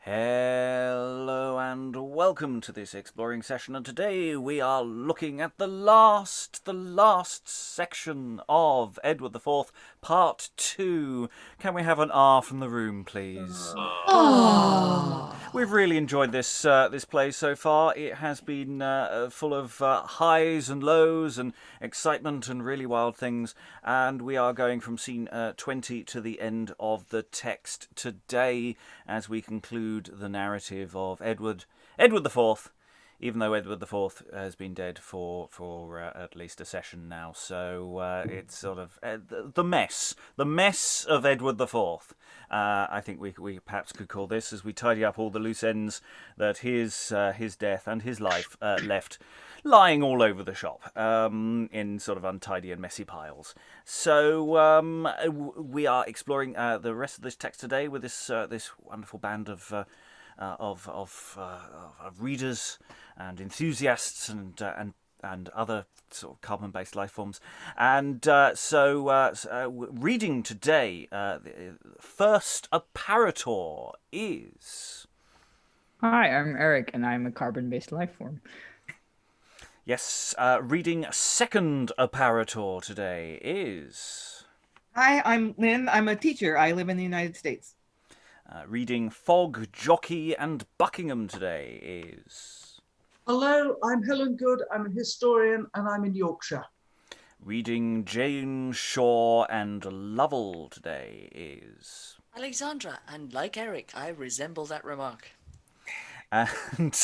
Hello and welcome to this exploring session, and today we are looking at the last section of Edward IV, Part 2. Can we have an R from the room, please? We've really enjoyed this play so far. It has been full of highs and lows and excitement and really wild things, and we are going from scene 20 to the end of the text today as we conclude the narrative of Edward IV, even though Edward IV has been dead for at least a session now. So it's sort of the mess of Edward IV. I think we perhaps could call this, as we tidy up all the loose ends that his death and his life left lying all over the shop in sort of untidy and messy piles. So we are exploring the rest of this text today with this wonderful band of readers and enthusiasts and other sort of carbon-based life forms. And reading today, the first apparitor is... Hi, I'm Eric, and I'm a carbon-based life form. Yes, reading second apparitor today is... Hi, I'm Lynn. I'm a teacher. I live in the United States. Reading Fogg, Jockie, and Buckingham today is... Hello, I'm Helen Good. I'm a historian, and I'm in Yorkshire. Reading Jane, Shaw, and Lovell today is... Alexandra, and like Eric, I resemble that remark. And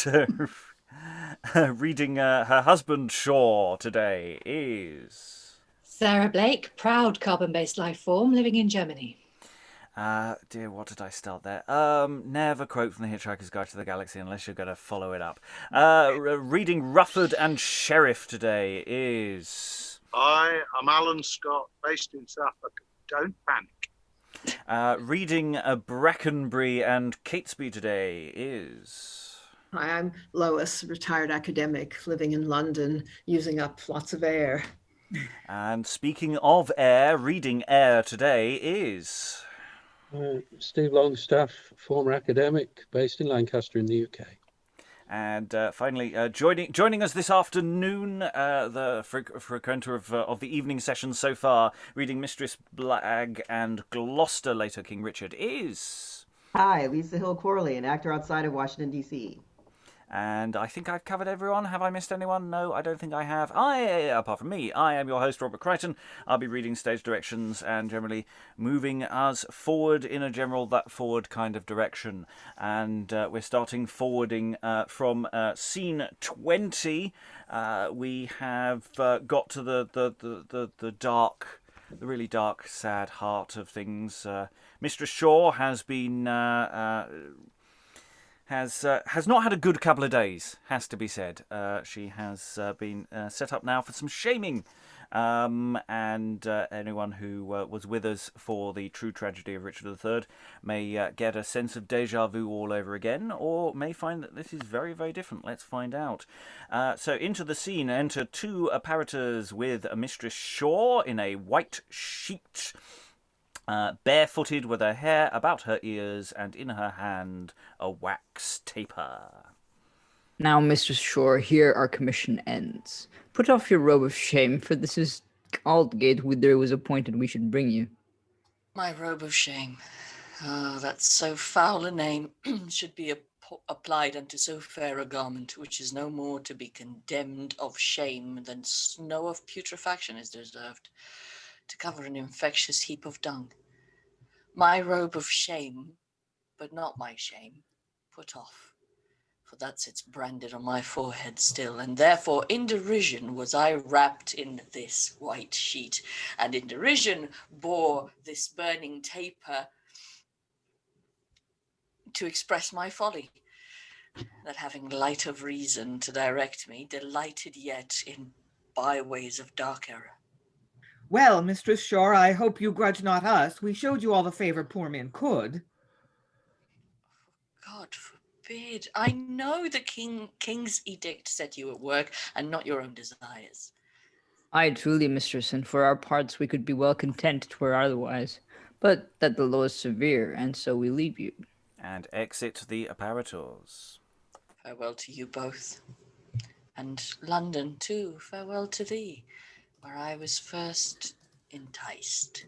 reading her husband, Shaw, today is... Sarah Blake, proud carbon-based life form living in Germany. Dear, what did I start there? Never quote from the Hitchhiker's Guide to the Galaxy unless you're going to follow it up. Reading Rufford and Sheriff today is... Hi, I'm Alan Scott, based in Suffolk. Don't panic. Reading Brackenbury and Catesby today is... Hi, I'm Lois, retired academic living in London, using up lots of air. And speaking of air, reading Ayre today is... Steve Longstaffe, former academic based in Lancaster in the UK. And finally, joining us this afternoon, the frequenter of the evening session so far, reading Mistress, Blague, and Gloucester, later King Richard, is... Hi, Lisa Hill-Corley, an actor outside of Washington, D.C. And I think I've covered everyone. Have I missed anyone? No, I don't think I have. Apart from me, I am your host, Robert Crighton. I'll be reading stage directions and generally moving us forward in a general that forward kind of direction. And we're starting forwarding from scene 20. We have got to the dark, the really dark, sad heart of things. Mistress Shaw has been... has not had a good couple of days, has to be said. She has been set up now for some shaming. And anyone who was with us for the true tragedy of Richard III may get a sense of deja vu all over again, or may find that this is very, very different. Let's find out. So into the scene enter two apparitors with a Mistress Shaw in a white sheet, barefooted with her hair about her ears, and in her hand a wax taper. Now, Mistress Shaw, here our commission ends. Put off your robe of shame, for this is all the gate whither it was appointed we should bring you. My robe of shame. Ah, that so foul a name should be applied unto so fair a garment, which is no more to be condemned of shame than snow of putrefaction is deserved, to cover an infectious heap of dung. My robe of shame, but not my shame, put off, for that sits branded on my forehead still, and therefore in derision was I wrapped in this white sheet, and in derision bore this burning taper to express my folly, that having light of reason to direct me, delighted yet in byways of dark error. Well, Mistress Shaw, I hope you grudge not us. We showed you all the favor poor men could. God forbid. I know the king's edict set you at work, and not your own desires. Aye, truly, mistress, and for our parts we could be well content 'twere otherwise. But that the law is severe, and so we leave you. And exit the apparitors. Farewell to you both. And London, too, farewell to thee, where I was first enticed,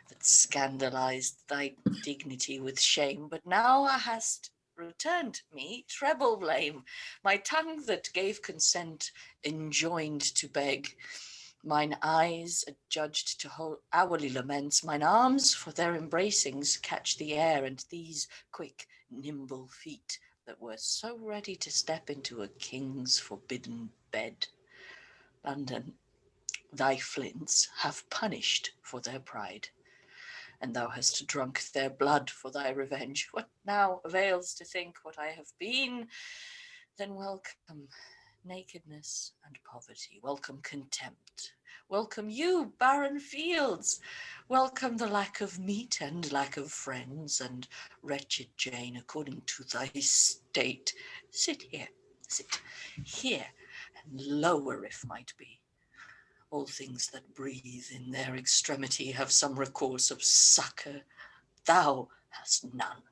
that scandalized thy dignity with shame, but now thou hast returned me treble blame. My tongue that gave consent enjoined to beg, mine eyes adjudged to hold hourly laments, mine arms for their embracings catch the air, and these quick, nimble feet that were so ready to step into a king's forbidden bed. London, thy flints have punished for their pride, and thou hast drunk their blood for thy revenge. What now avails to think what I have been? Then welcome nakedness and poverty, welcome contempt, welcome you, barren fields, welcome the lack of meat and lack of friends, and wretched Jane, according to thy state, sit here, and lower if might be. All things that breathe in their extremity have some recourse of succour. Thou hast none.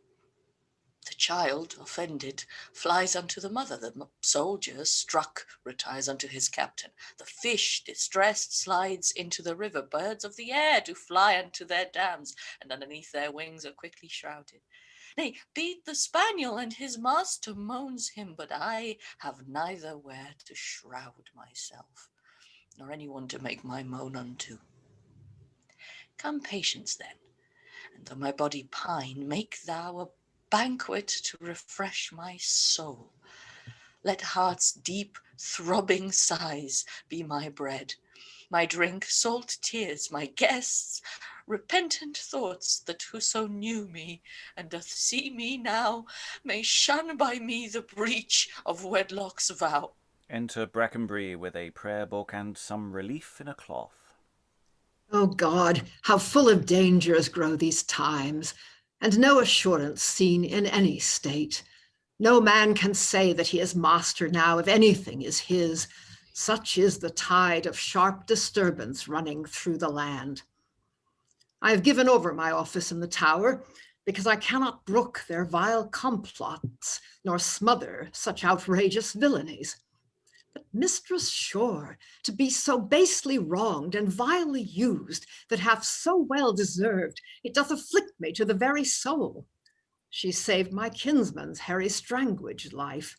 The child, offended, flies unto the mother. The soldier, struck, retires unto his captain. The fish, distressed, slides into the river. Birds of the air do fly unto their dams, and underneath their wings are quickly shrouded. Nay, beat the spaniel, and his master moans him, but I have neither where to shroud myself, nor anyone to make my moan unto. Come, patience, then, and though my body pine, make thou a banquet to refresh my soul. Let heart's deep, throbbing sighs be my bread, my drink, salt tears, my guests, repentant thoughts, that whoso knew me and doth see me now may shun by me the breach of wedlock's vow. Enter Brackenbury with a prayer book and some relief in a cloth. O God, how full of dangers grow these times, and no assurance seen in any state. No man can say that he is master now if anything is his. Such is the tide of sharp disturbance running through the land. I have given over my office in the Tower, because I cannot brook their vile complots, nor smother such outrageous villainies. But Mistress Shore, to be so basely wronged and vilely used, that hath so well deserved, it doth afflict me to the very soul. She saved my kinsman's Harry Strangwidge's life.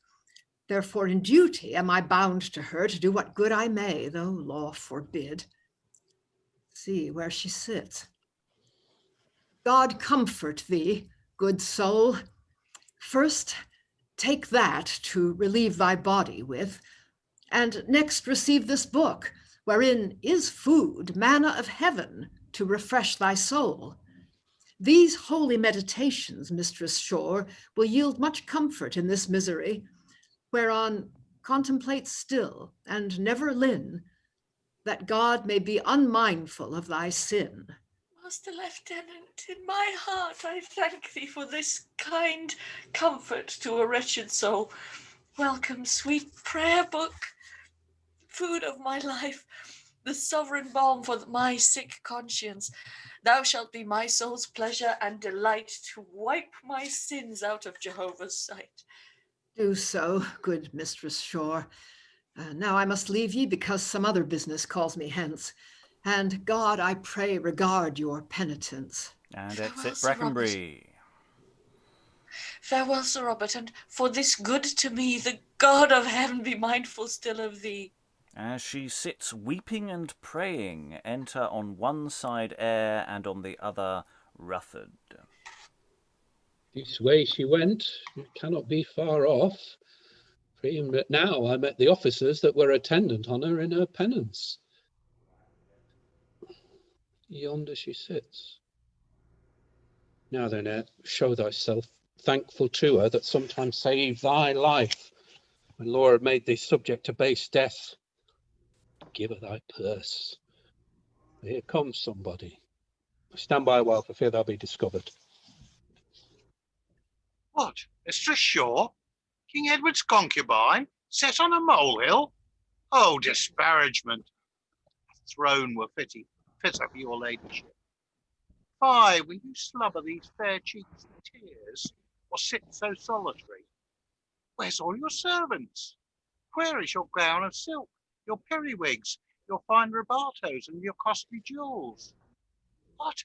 Therefore in duty am I bound to her to do what good I may, though law forbid. See where she sits. God comfort thee, good soul. First, take that to relieve thy body with, and next receive this book, wherein is food, manna of heaven, to refresh thy soul. These holy meditations, Mistress Shore, will yield much comfort in this misery, whereon contemplate still, and never Lynn, that God may be unmindful of thy sin. Master Lieutenant, in my heart I thank thee for this kind comfort to a wretched soul. Welcome, sweet prayer book, food of my life, the sovereign balm for my sick conscience. Thou shalt be my soul's pleasure and delight, to wipe my sins out of Jehovah's sight. Do so, good Mistress Shore. Now I must leave ye, because some other business calls me hence. And God, I pray, regard your penitence. And Farewell, exit Sir Brackenbury. Farewell, Sir Robert, and for this good to me, the God of heaven be mindful still of thee. As she sits weeping and praying, enter on one side Ayre and on the other Rufford. This way she went, it cannot be far off. For even now I met the officers that were attendant on her in her penance. Yonder she sits. Now then, Ayre, show thyself thankful to her that sometimes saved thy life when law had made thee subject to base death. Give her thy purse. Here comes somebody. Stand by a while for fear thou be discovered. What, Mistress Shore? King Edward's concubine, set on a molehill? Oh, disparagement! A throne were fitter for your ladyship. Fie, will you slubber these fair cheeks with tears? or sit so solitary? Where's all your servants? Where is your gown of silk, your periwigs, your fine rebatoes, and your costly jewels? What?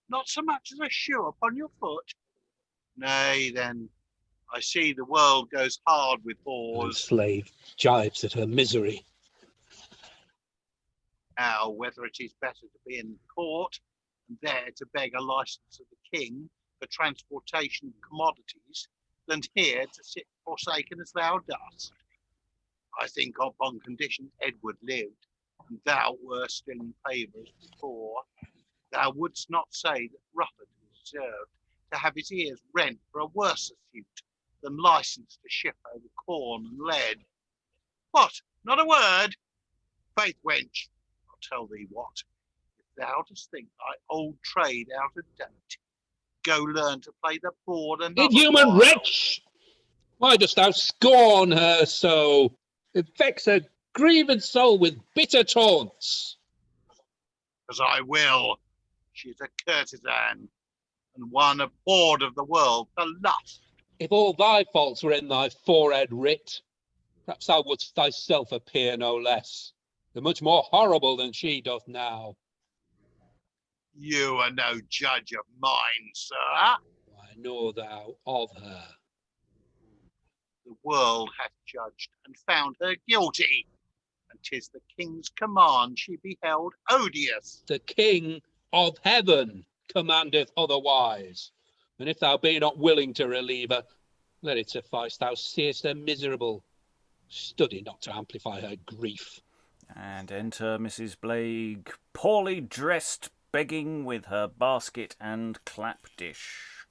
Not so much as a shoe upon your foot? Nay, then, I see the world goes hard with The whores. slave jibes at her misery. Now, whether it is better to be in court and there to beg a license of the king for transportation of commodities, than here to sit forsaken as thou dost. I think upon condition Edward lived, and thou wert still in favour as before, thou wouldst not say that Rufford deserved to have his ears rent for a worse suit than licence to ship over corn and lead. What, not a word? Faith, wench, I'll tell thee what, if thou dost think thy old trade out of date, go learn to play the board another Inhuman while. wretch! Why dost thou scorn her so? It vex her grieved soul with bitter taunts. As I will. She is a courtesan, and one abhorred of the world for lust. If all thy faults were in thy forehead writ, perhaps thou wouldst thyself appear no less, though much more horrible than she doth now. You are no judge of mine, sir. Why know thou of her? The world hath judged and found her guilty, and 'tis the king's command she be held odious. The King of heaven commandeth otherwise, and if thou be not willing to relieve her, let it suffice thou seest her miserable. Study not to amplify her grief. And enter Mrs. Blague, poorly dressed, begging with her basket and clap dish.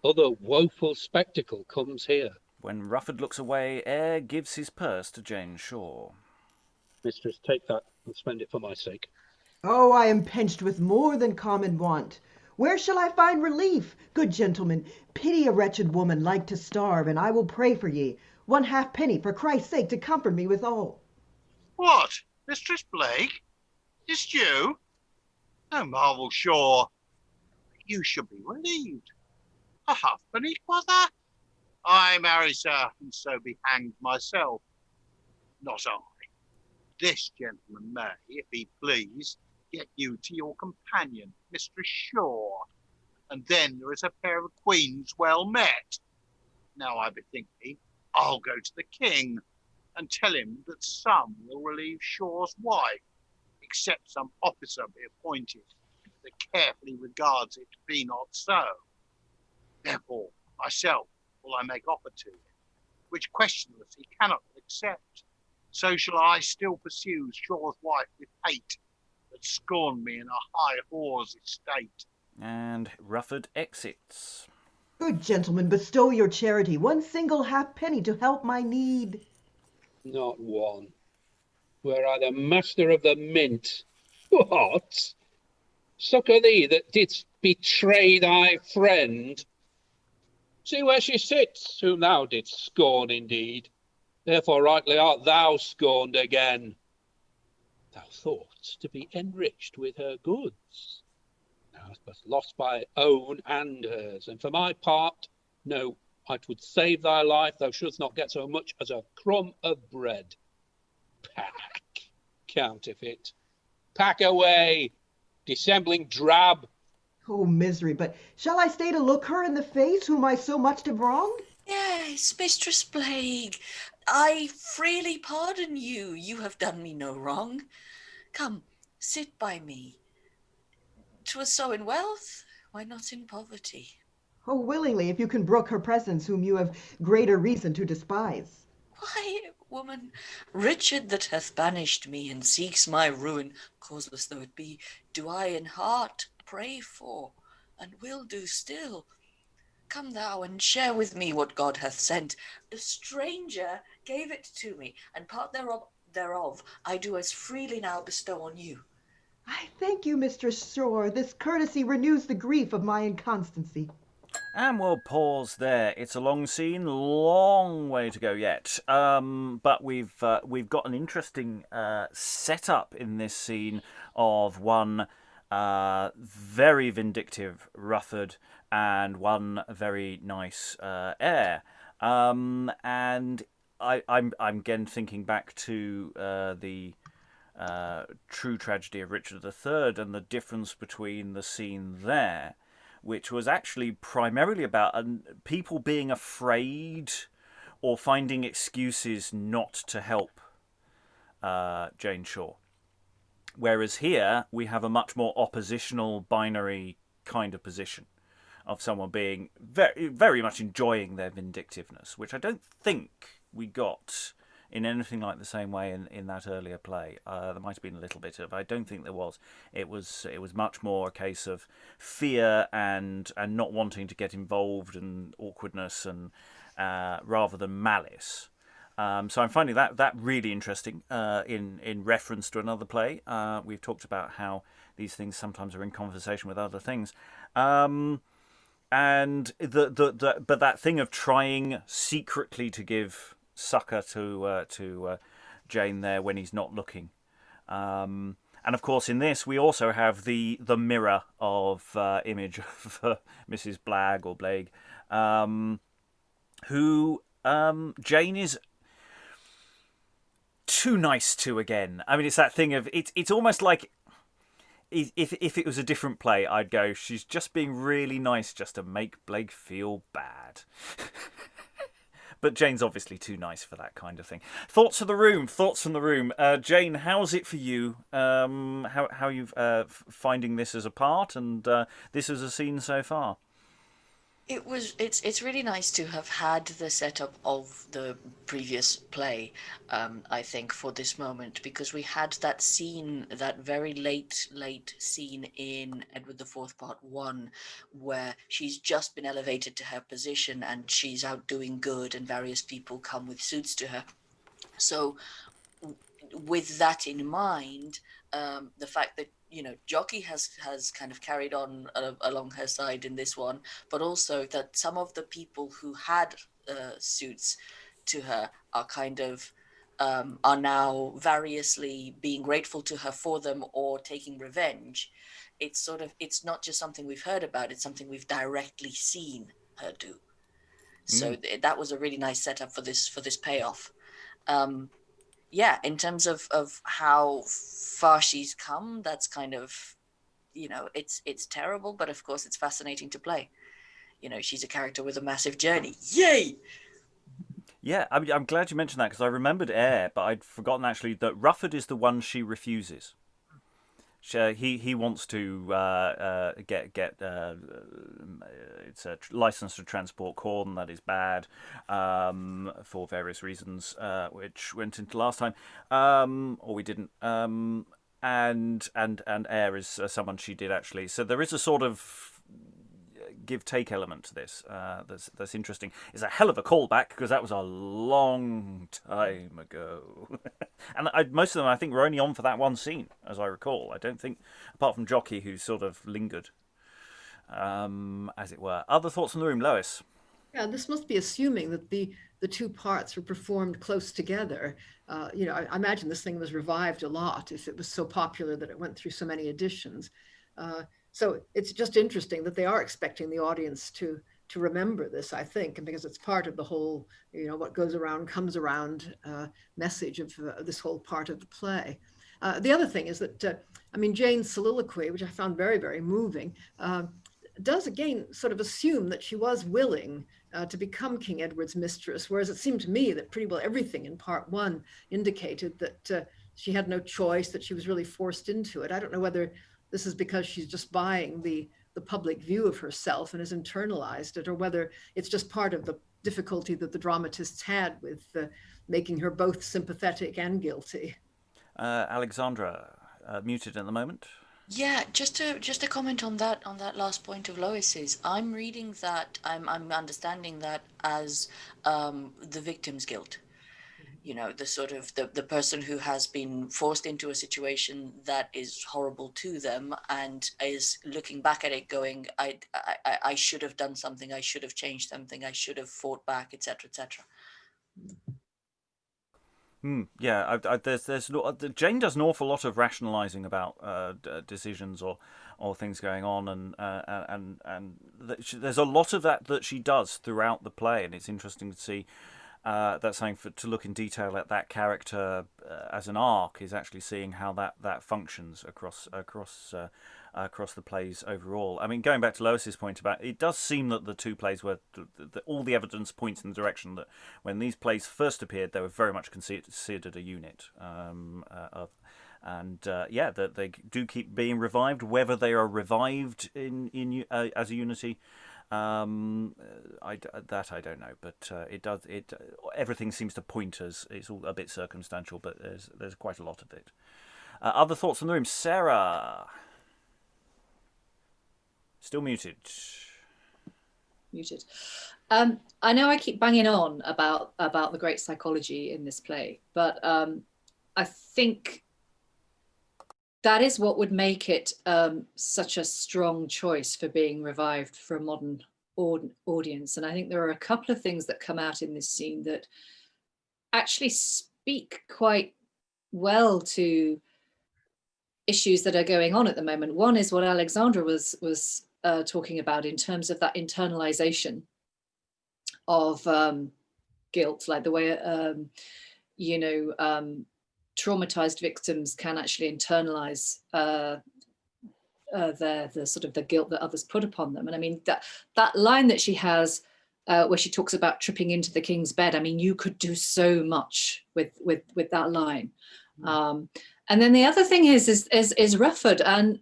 Other woeful spectacle comes here. When Rufford looks away, Ayre gives his purse to Jane Shore. Mistress, take that and spend it for my sake. Oh, I am pinched with more than common want. Where shall I find relief? Good gentlemen, pity a wretched woman like to starve, and I will pray for ye. 1/2 penny, for Christ's sake, to comfort me withal. What, Mistress Blague? Is't you? No marvel, sure. You should be relieved. A halfpenny, quotha? I marry, sir, and so be hanged myself. Not I. This gentleman may, if he please, get you to your companion, Mistress Shore, and then there is a pair of queens well met. Now I bethink me, I'll go to the king, and tell him that some will relieve Shore's wife, except some officer be appointed that carefully regards it be not so. Therefore, myself will I make offer to him, which questionless he cannot accept. So shall I still pursue Shore's wife with hate, that scorned me in a high whore's estate. And Rufford exits. Good gentlemen, bestow your charity, 1 single halfpenny to help my need. Not one. Were I the master of the mint. What? Succour thee that didst betray thy friend. See where she sits, whom thou didst scorn indeed. Therefore rightly art thou scorned again. Thou thought'st to be enriched with her goods. Thou hast but lost thy own and hers, and for my part, no, I would save thy life, thou shouldst not get so much as a crumb of bread. Pack, counterfeit, pack away, dissembling drab. Oh, misery, but shall I stay to look her in the face, whom I so much have wronged? Yes, Mistress Blague, I freely pardon you. You have done me no wrong. Come, sit by me. 'Twas so in wealth, why not in poverty? Oh, willingly, if you can brook her presence, whom you have greater reason to despise. Why, woman, Richard that hath banished me and seeks my ruin, causeless though it be, do I in heart pray for, and will do still. Come thou and share with me what God hath sent. A stranger gave it to me, and part thereof I do as freely now bestow on you. I thank you, Mistress Shore. This courtesy renews the grief of my inconstancy. And we'll pause there. It's a long scene, long way to go yet. But we've got an interesting setup in this scene of one very vindictive Rufford, and one very nice Ayre. And I'm again thinking back to the True Tragedy of Richard III and the difference between the scene there, which was actually primarily about people being afraid or finding excuses not to help Jane Shore. Whereas here we have a much more oppositional binary kind of position of someone being very, very much enjoying their vindictiveness, which I don't think we got in anything like the same way in that earlier play. There might have been a little bit of, I don't think there was. It was much more a case of fear and not wanting to get involved and awkwardness and rather than malice. So I'm finding that really interesting in reference to another play. We've talked about how these things sometimes are in conversation with other things. And but that thing of trying secretly to give succor to Jane there when he's not looking. And of course in this we also have the mirror of image of Mrs. Blague or Blague, who Jane is too nice to again. I mean, it's that thing of it's almost like if it was a different play, I'd go, she's just being really nice just to make Blague feel bad. But Jane's obviously too nice for that kind of thing. Thoughts from the room. Jane, how's it for you? How you finding this as a part and this as a scene so far? It's really nice to have had the setup of the previous play, I think, for this moment, because we had that scene, that very late scene in Edward IV Part 1, where she's just been elevated to her position and she's out doing good and various people come with suits to her. So with that in mind, the fact that Jockie has kind of carried on along her side in this one, but also that some of the people who had suits to her are kind of are now variously being grateful to her for them or taking revenge. It's not just something we've heard about, it's something we've directly seen her do. So that was a really nice setup for this payoff. Yeah, in terms of how far she's come, that's kind of, it's terrible, but of course it's fascinating to play. She's a character with a massive journey. Yay! Yeah, I'm glad you mentioned that because I remembered Ayre, but I'd forgotten actually that Rufford is the one she refuses. He wants to get it's a license to transport corn that is bad for various reasons, which went into last time, or we didn't. And Ayre is someone she did actually. So there is a sort of give-take element to this that's interesting. It's a hell of a callback because that was a long time ago. And most of them I think were only on for that one scene, as I recall. I don't think, apart from Jockie, who sort of lingered, as it were. Other thoughts from the room, Lois? Yeah, this must be assuming that the two parts were performed close together. I imagine this thing was revived a lot if it was so popular that it went through so many editions. So it's just interesting that they are expecting the audience to remember this, I think, and because it's part of the whole, what goes around comes around message of this whole part of the play. The other thing is that, Jane's soliloquy, which I found very, very moving, does again sort of assume that she was willing to become King Edward's mistress, whereas it seemed to me that pretty well everything in Part 1 indicated that she had no choice, that she was really forced into it. I don't know whether this is because she's just buying the public view of herself and has internalized it, or whether it's just part of the difficulty that the dramatists had with making her both sympathetic and guilty. Alexandra, muted at the moment. Yeah, just to comment on that last point of Lois's, I'm reading that, I'm understanding that as the victim's guilt. The sort of the person who has been forced into a situation that is horrible to them and is looking back at it going, I should have done something, I should have changed something, I should have fought back, etc., etc. Yeah, there's Jane does an awful lot of rationalising about decisions or things going on, and there's a lot of that she does throughout the play, and it's interesting to see. That's something to look in detail at that character as an arc, is actually seeing how that functions across the plays overall. I mean, going back to Lois's point about, it does seem that the two plays were all the evidence points in the direction that when these plays first appeared, they were very much considered a unit. That they do keep being revived. Whether they are revived in as a unity, I don't know, but everything seems to point as it's all a bit circumstantial, but there's quite a lot of it. Other thoughts in the room, Sarah. Still muted. Muted. I know I keep banging on about the great psychology in this play, but I think that is what would make it such a strong choice for being revived for a modern audience. And I think there are a couple of things that come out in this scene that actually speak quite well to issues that are going on at the moment. One is what Alexandra was talking about in terms of that internalization of guilt, like the way traumatized victims can actually internalize the sort of the guilt that others put upon them. And I mean, that line that she has where she talks about tripping into the king's bed, I mean, you could do so much with that line. And then the other thing is Rufford, and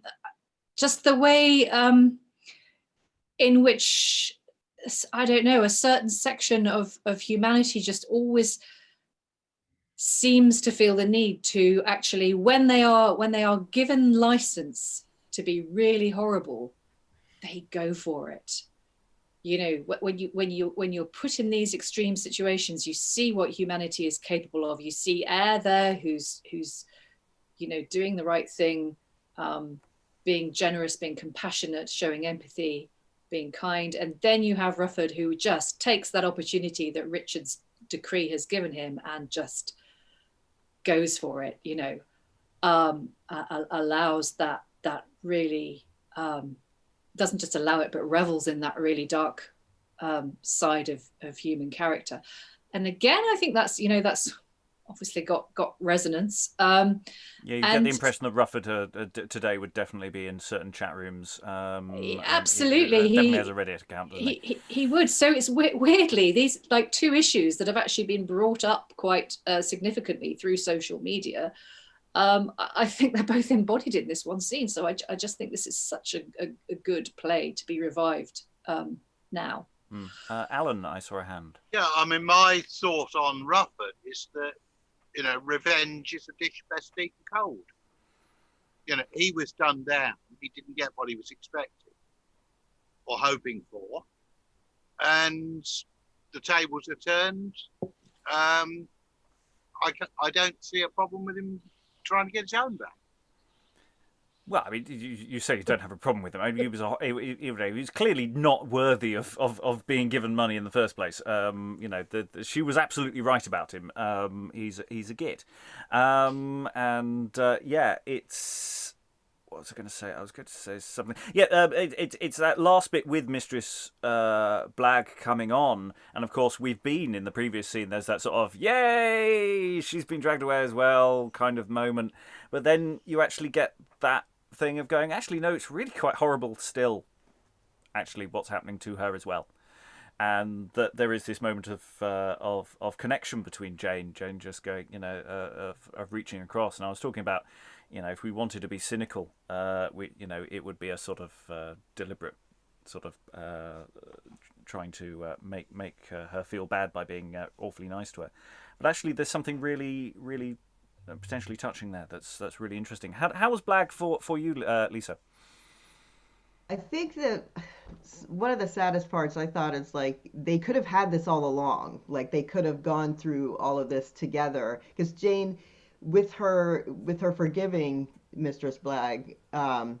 just the way in which, I don't know, a certain section of humanity just always seems to feel the need to actually, when they are given license to be really horrible, they go for it. You know, when you're put in these extreme situations, you see what humanity is capable of. You see Ayre there, who's doing the right thing, being generous, being compassionate, showing empathy, being kind. And then you have Rufford, who just takes that opportunity that Richard's decree has given him and just goes for it, allows that really, doesn't just allow it, but revels in that really dark side of human character. And again, I think that's obviously got resonance. You get the impression that Rufford today would definitely be in certain chat rooms. Absolutely, he definitely has a Reddit account, doesn't he? He would. So it's weirdly these like two issues that have actually been brought up quite significantly through social media. I think they're both embodied in this one scene. So I just think this is such a good play to be revived now. Alan, I saw a hand. Yeah, I mean, my thought on Rufford is that, revenge is a dish best eaten cold. He was done down. He didn't get what he was expecting or hoping for. And the tables are turned. I don't see a problem with him trying to get his own back. Well, I mean, you say you don't have a problem with him. I mean, he was clearly not worthy of being given money in the first place. She was absolutely right about him. He's a git. It's. What was I going to say? I was going to say something. Yeah, it's that last bit with Mistress Blague coming on, and of course we've been in the previous scene. There's that sort of yay, she's been dragged away as well kind of moment, but then you actually get that thing of going, actually no, it's really quite horrible still. Actually, what's happening to her as well, and that there is this moment of connection between Jane just going, of reaching across. And I was talking about, if we wanted to be cynical, it would be a sort of deliberate sort of trying to make her feel bad by being awfully nice to her. But actually, there's something really, really potentially touching there. That's really interesting. How was Blague for you, Lisa? I think that one of the saddest parts I thought is like they could have had this all along. Like they could have gone through all of this together, because Jane, with her forgiving Mistress Blague, I'm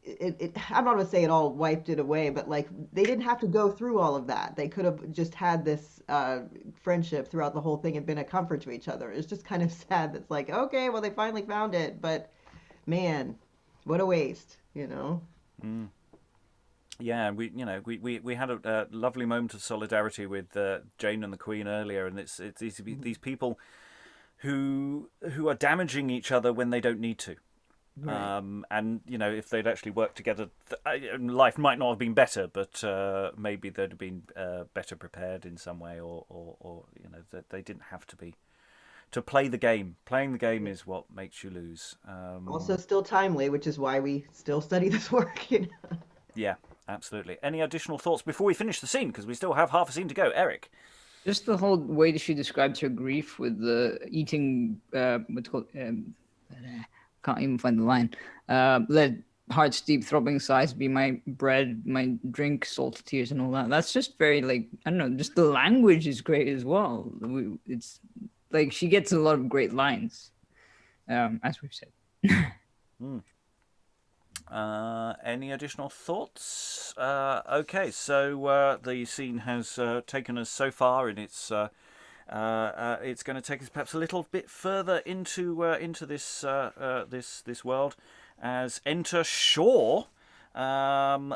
not going to say it all wiped it away, but like they didn't have to go through all of that. They could have just had this friendship throughout the whole thing and been a comfort to each other. It's just kind of sad. That's like, okay, well they finally found it, but man, What a waste, you know. Yeah, we had a lovely moment of solidarity with Jane and the Queen earlier, and it's these people who are damaging each other when they don't need to. Right. And if they'd actually worked together, life might not have been better, but maybe they'd have been better prepared in some way, or that they didn't have to be. To play the game. Playing the game is what makes you lose. Also still timely, which is why we still study this work, you know. Yeah, absolutely. Any additional thoughts before we finish the scene? Because we still have half a scene to go. Eric? Just the whole way that she describes her grief with the eating, what's called, can't even find the line. Let heart's deep throbbing sighs be my bread, my drink, salty tears, and all that. That's just very, like, I don't know, just the language is great as well. It's like she gets a lot of great lines, as we've said. Any additional thoughts? Okay, so the scene has taken us so far, and it's going to take us perhaps a little bit further into this world, as enter Shaw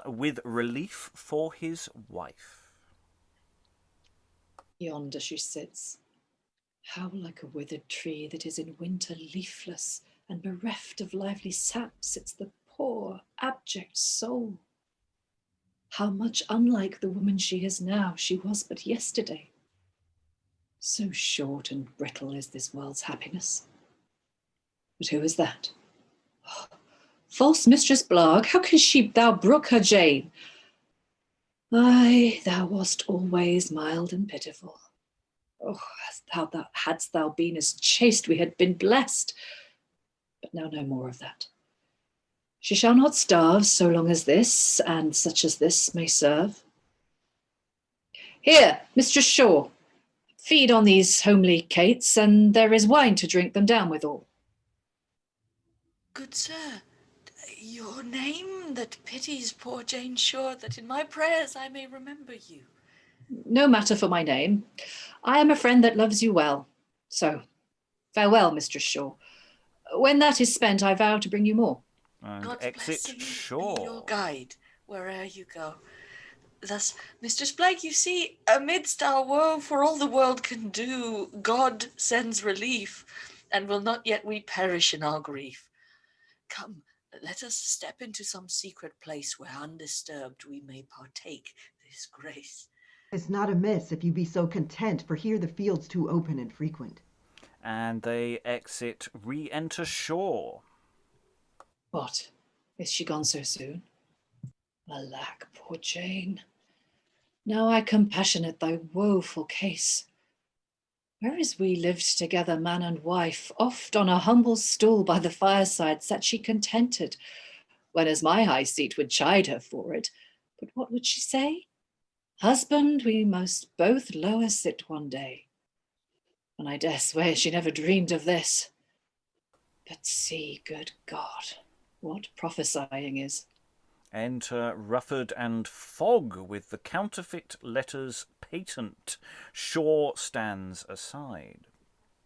with relief for his wife. Yonder she sits, how like a withered tree that is in winter leafless and bereft of lively sap sits the poor, abject soul. How much unlike the woman she is now, she was but yesterday. So short and brittle is this world's happiness. But who is that? Oh, false Mistress Blague, how can thou brook her Jane? Ay, thou wast always mild and pitiful. Oh, hadst thou been as chaste, we had been blessed. But now no more of that. She shall not starve so long as this, and such as this, may serve. Here, Mistress Shaw, feed on these homely cates, and there is wine to drink them down withal. Good sir, your name that pities poor Jane Shaw, that in my prayers I may remember you. No matter for my name. I am a friend that loves you well. So, farewell, Mistress Shaw. When that is spent, I vow to bring you more. And God's exit blessing Shaw. be your guide where'er you go. Thus, Mistress Blague, you see, amidst our woe, for all the world can do, God sends relief, and will not yet we perish in our grief. Come, let us step into some secret place where undisturbed we may partake this grace. It's not amiss if you be so content, for here the field's too open and frequent. And they re-enter Shaw. What? Is she gone so soon? Alack, poor Jane. Now I compassionate thy woeful case. Whereas we lived together, man and wife, oft on a humble stool by the fireside sat she contented, when as my high seat would chide her for it. But what would she say? Husband, we must both lower sit one day. And I dare swear she never dreamed of this. But see, good God, what prophesying is. Enter Rufford and Fogg with the counterfeit letters patent. Shaw stands aside.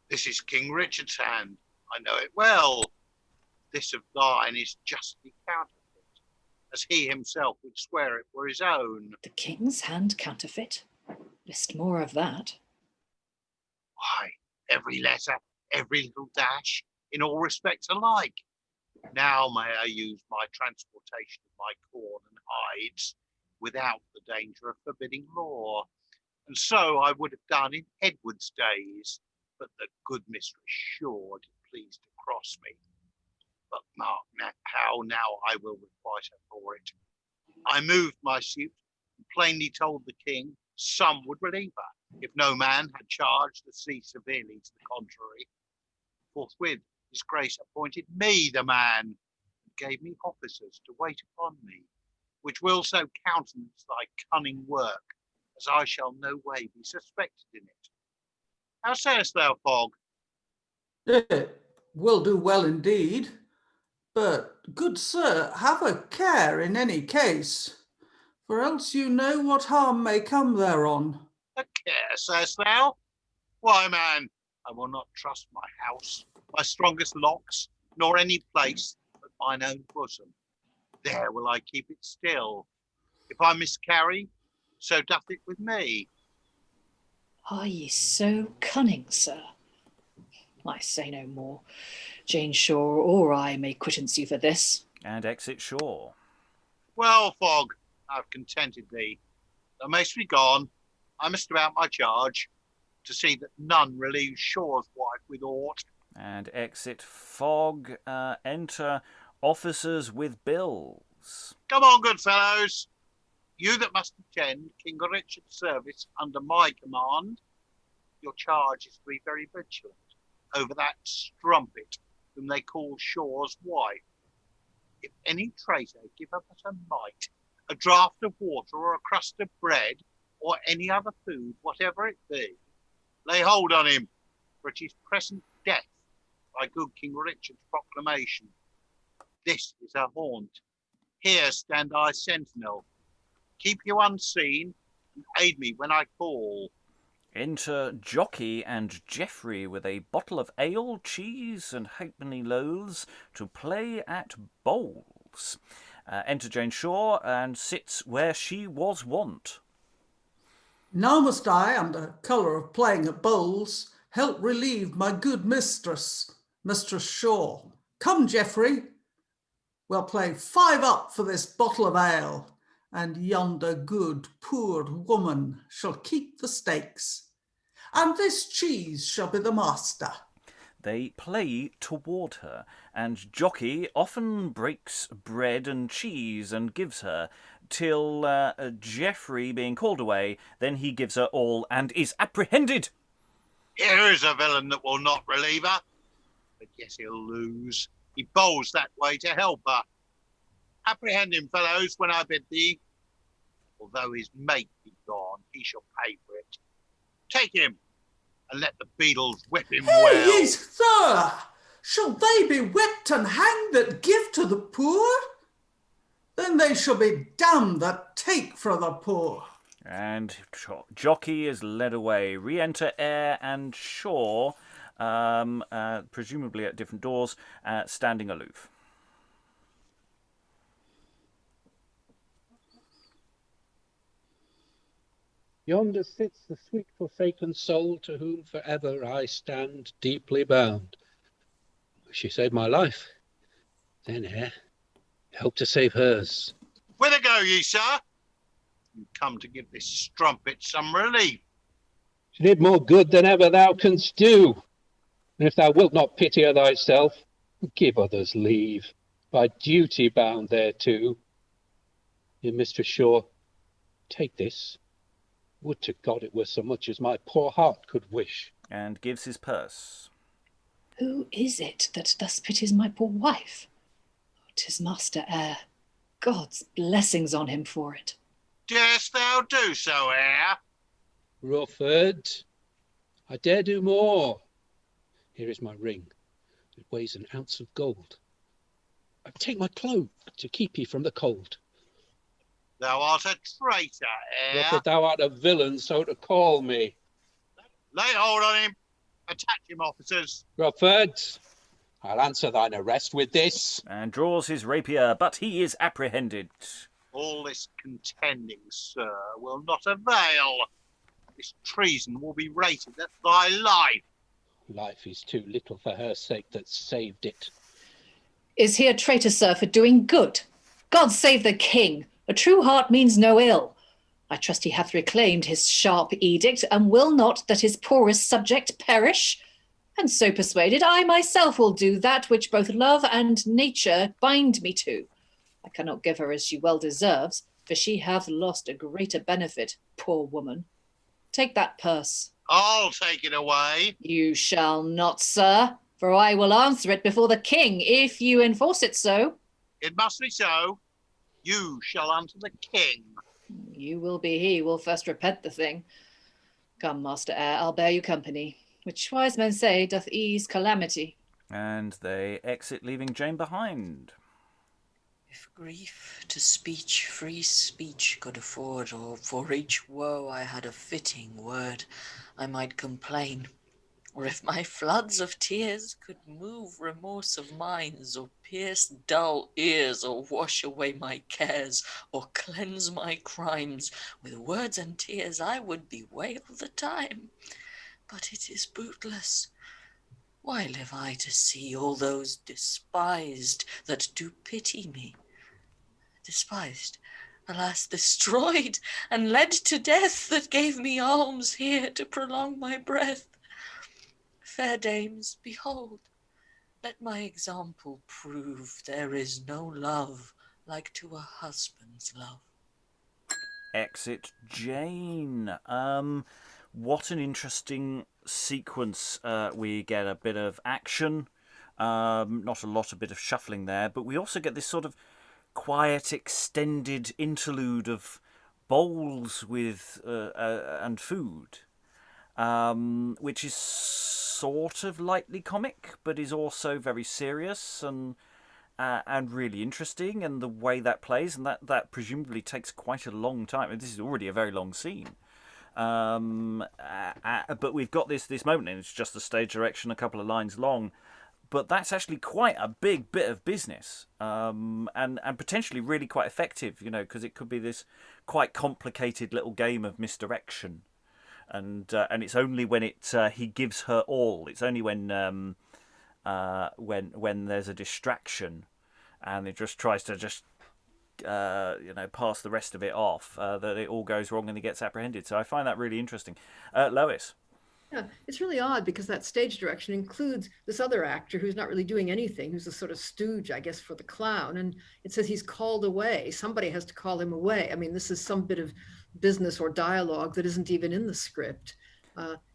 This is King Richard's hand. I know it well. This of thine is justly counterfeit, as he himself would swear it were his own. The king's hand counterfeit? List more of that. Why, every letter, every little dash, in all respects alike. Now may I use my transportation of my corn and hides without the danger of forbidding law. And so I would have done in Heywood's days, but the good Mistress Shaw did please to cross me. But mark how now I will requite her for it. I moved my suit and plainly told the king some would relieve her, if no man had charged the sea severely to the contrary. Forthwith his grace appointed me the man, and gave me officers to wait upon me, which will so countenance thy cunning work, as I shall no way be suspected in it. How sayest thou, Fogg? It will do well indeed. But, good sir, have a care in any case, for else you know what harm may come thereon. A care, sayest thou? Why, man, I will not trust my house, my strongest locks, nor any place, but mine own bosom. There will I keep it still. If I miscarry, so doth it with me. Are ye so cunning, sir? I say no more. Jane Shore or I may quittance you for this. And exit Shore. Well, Fogg, I've contented thee. Thou mayst be gone. I must about my charge, to see that none relieves Shore's wife with aught. And exit Fogg. Enter officers with bills. Come on, good fellows. You that must attend King Richard's service under my command, your charge is to be very vigilant over that strumpet whom they call Shore's wife. If any traitor give up at a mite, a draught of water or a crust of bread, or any other food, whatever it be, lay hold on him, for it is present death by good King Richard's proclamation. This is a haunt. Here stand I sentinel. Keep you unseen, and aid me when I call. Enter Jockie and Geoffrey with a bottle of ale, cheese, and halfpenny loaves to play at bowls. Enter Jane Shore and sits where she was wont. Now must I, under colour of playing at bowls, help relieve my good mistress, Mistress Shore. Come, Geoffrey, we'll play 5 up for this bottle of ale, and yonder good poor woman shall keep the stakes, and this cheese shall be the master. They play toward her, and Jockie often breaks bread and cheese and gives her, till Geoffrey being called away, then he gives her all and is apprehended. Here is a villain that will not relieve her, but yes, he'll lose. He bowls that way to help her. Apprehend him, fellows, when I bid thee. Although his mate be gone, he shall pay for it. Take him, and let the beadles whip him well. Hey, sir! Shall they be whipped and hanged that give to the poor? Then they shall be damned that take from the poor. And Jockie is led away. Re-enter Ayre and Shore, presumably at different doors, standing aloof. Yonder sits the sweet forsaken soul to whom forever I stand deeply bound. She saved my life. Then, I hope to save hers. Whither go ye, sir? You come to give this strumpet some relief. She did more good than ever thou canst do. And if thou wilt not pity her thyself, give others leave, by duty bound thereto. Dear Mistress Shore, take this. Would to God it were so much as my poor heart could wish. And gives his purse. Who is it that thus pities my poor wife? 'Tis Master Ayre. God's blessings on him for it. Darest thou do so, Ayre? Rufford, I dare do more. Here is my ring. It weighs an ounce of gold. I take my cloak to keep ye from the cold. Thou art a traitor, Ayre. Rufford, thou art a villain, so to call me. Lay hold on him. Attach him, officers. Rufford, I'll answer thine arrest with this. And draws his rapier, but he is apprehended. All this contending, sir, will not avail. This treason will be rated at thy life. Life is too little for her sake that saved it. Is he a traitor, sir, for doing good? God save the king! A true heart means no ill. I trust he hath reclaimed his sharp edict, and will not that his poorest subject perish. And so persuaded, I myself will do that which both love and nature bind me to. I cannot give her as she well deserves, for she hath lost a greater benefit, poor woman. Take that purse. I'll take it away. You shall not, sir, for I will answer it before the king, if you enforce it so. It must be so. You shall answer the king. You will be he will first repent the thing. Come, Master Ayre, I'll bear you company, which wise men say doth ease calamity. And they exit, leaving Jane behind. If grief to speech free speech could afford, or for each woe I had a fitting word, I might complain. Or if my floods of tears could move remorse of minds, or pierce dull ears, or wash away my cares, or cleanse my crimes, with words and tears I would bewail the time. But it is bootless. Why live I to see all those despised that do pity me? Despised, alas, destroyed, and led to death, that gave me alms here to prolong my breath. Fair dames, behold, let my example prove there is no love like to a husband's love. Exit Jane. What an interesting sequence. We get a bit of action, not a bit of shuffling there, but we also get this sort of quiet, extended interlude of bowls with and food, which is sort of lightly comic, but is also very serious and really interesting, and the way that plays, and that presumably takes quite a long time. This is already a very long scene. But we've got this moment, and it's just the stage direction, a couple of lines long, but that's actually quite a big bit of business, and potentially really quite effective, because it could be this quite complicated little game of misdirection, and it's only when he gives her all. It's only when there's a distraction, and it just tries to pass the rest of it off, that it all goes wrong and he gets apprehended. So I find that really interesting. Lois. Yeah, it's really odd because that stage direction includes this other actor who's not really doing anything, who's a sort of stooge, I guess, for the clown. And it says he's called away. Somebody has to call him away. I mean, this is some bit of business or dialogue that isn't even in the script.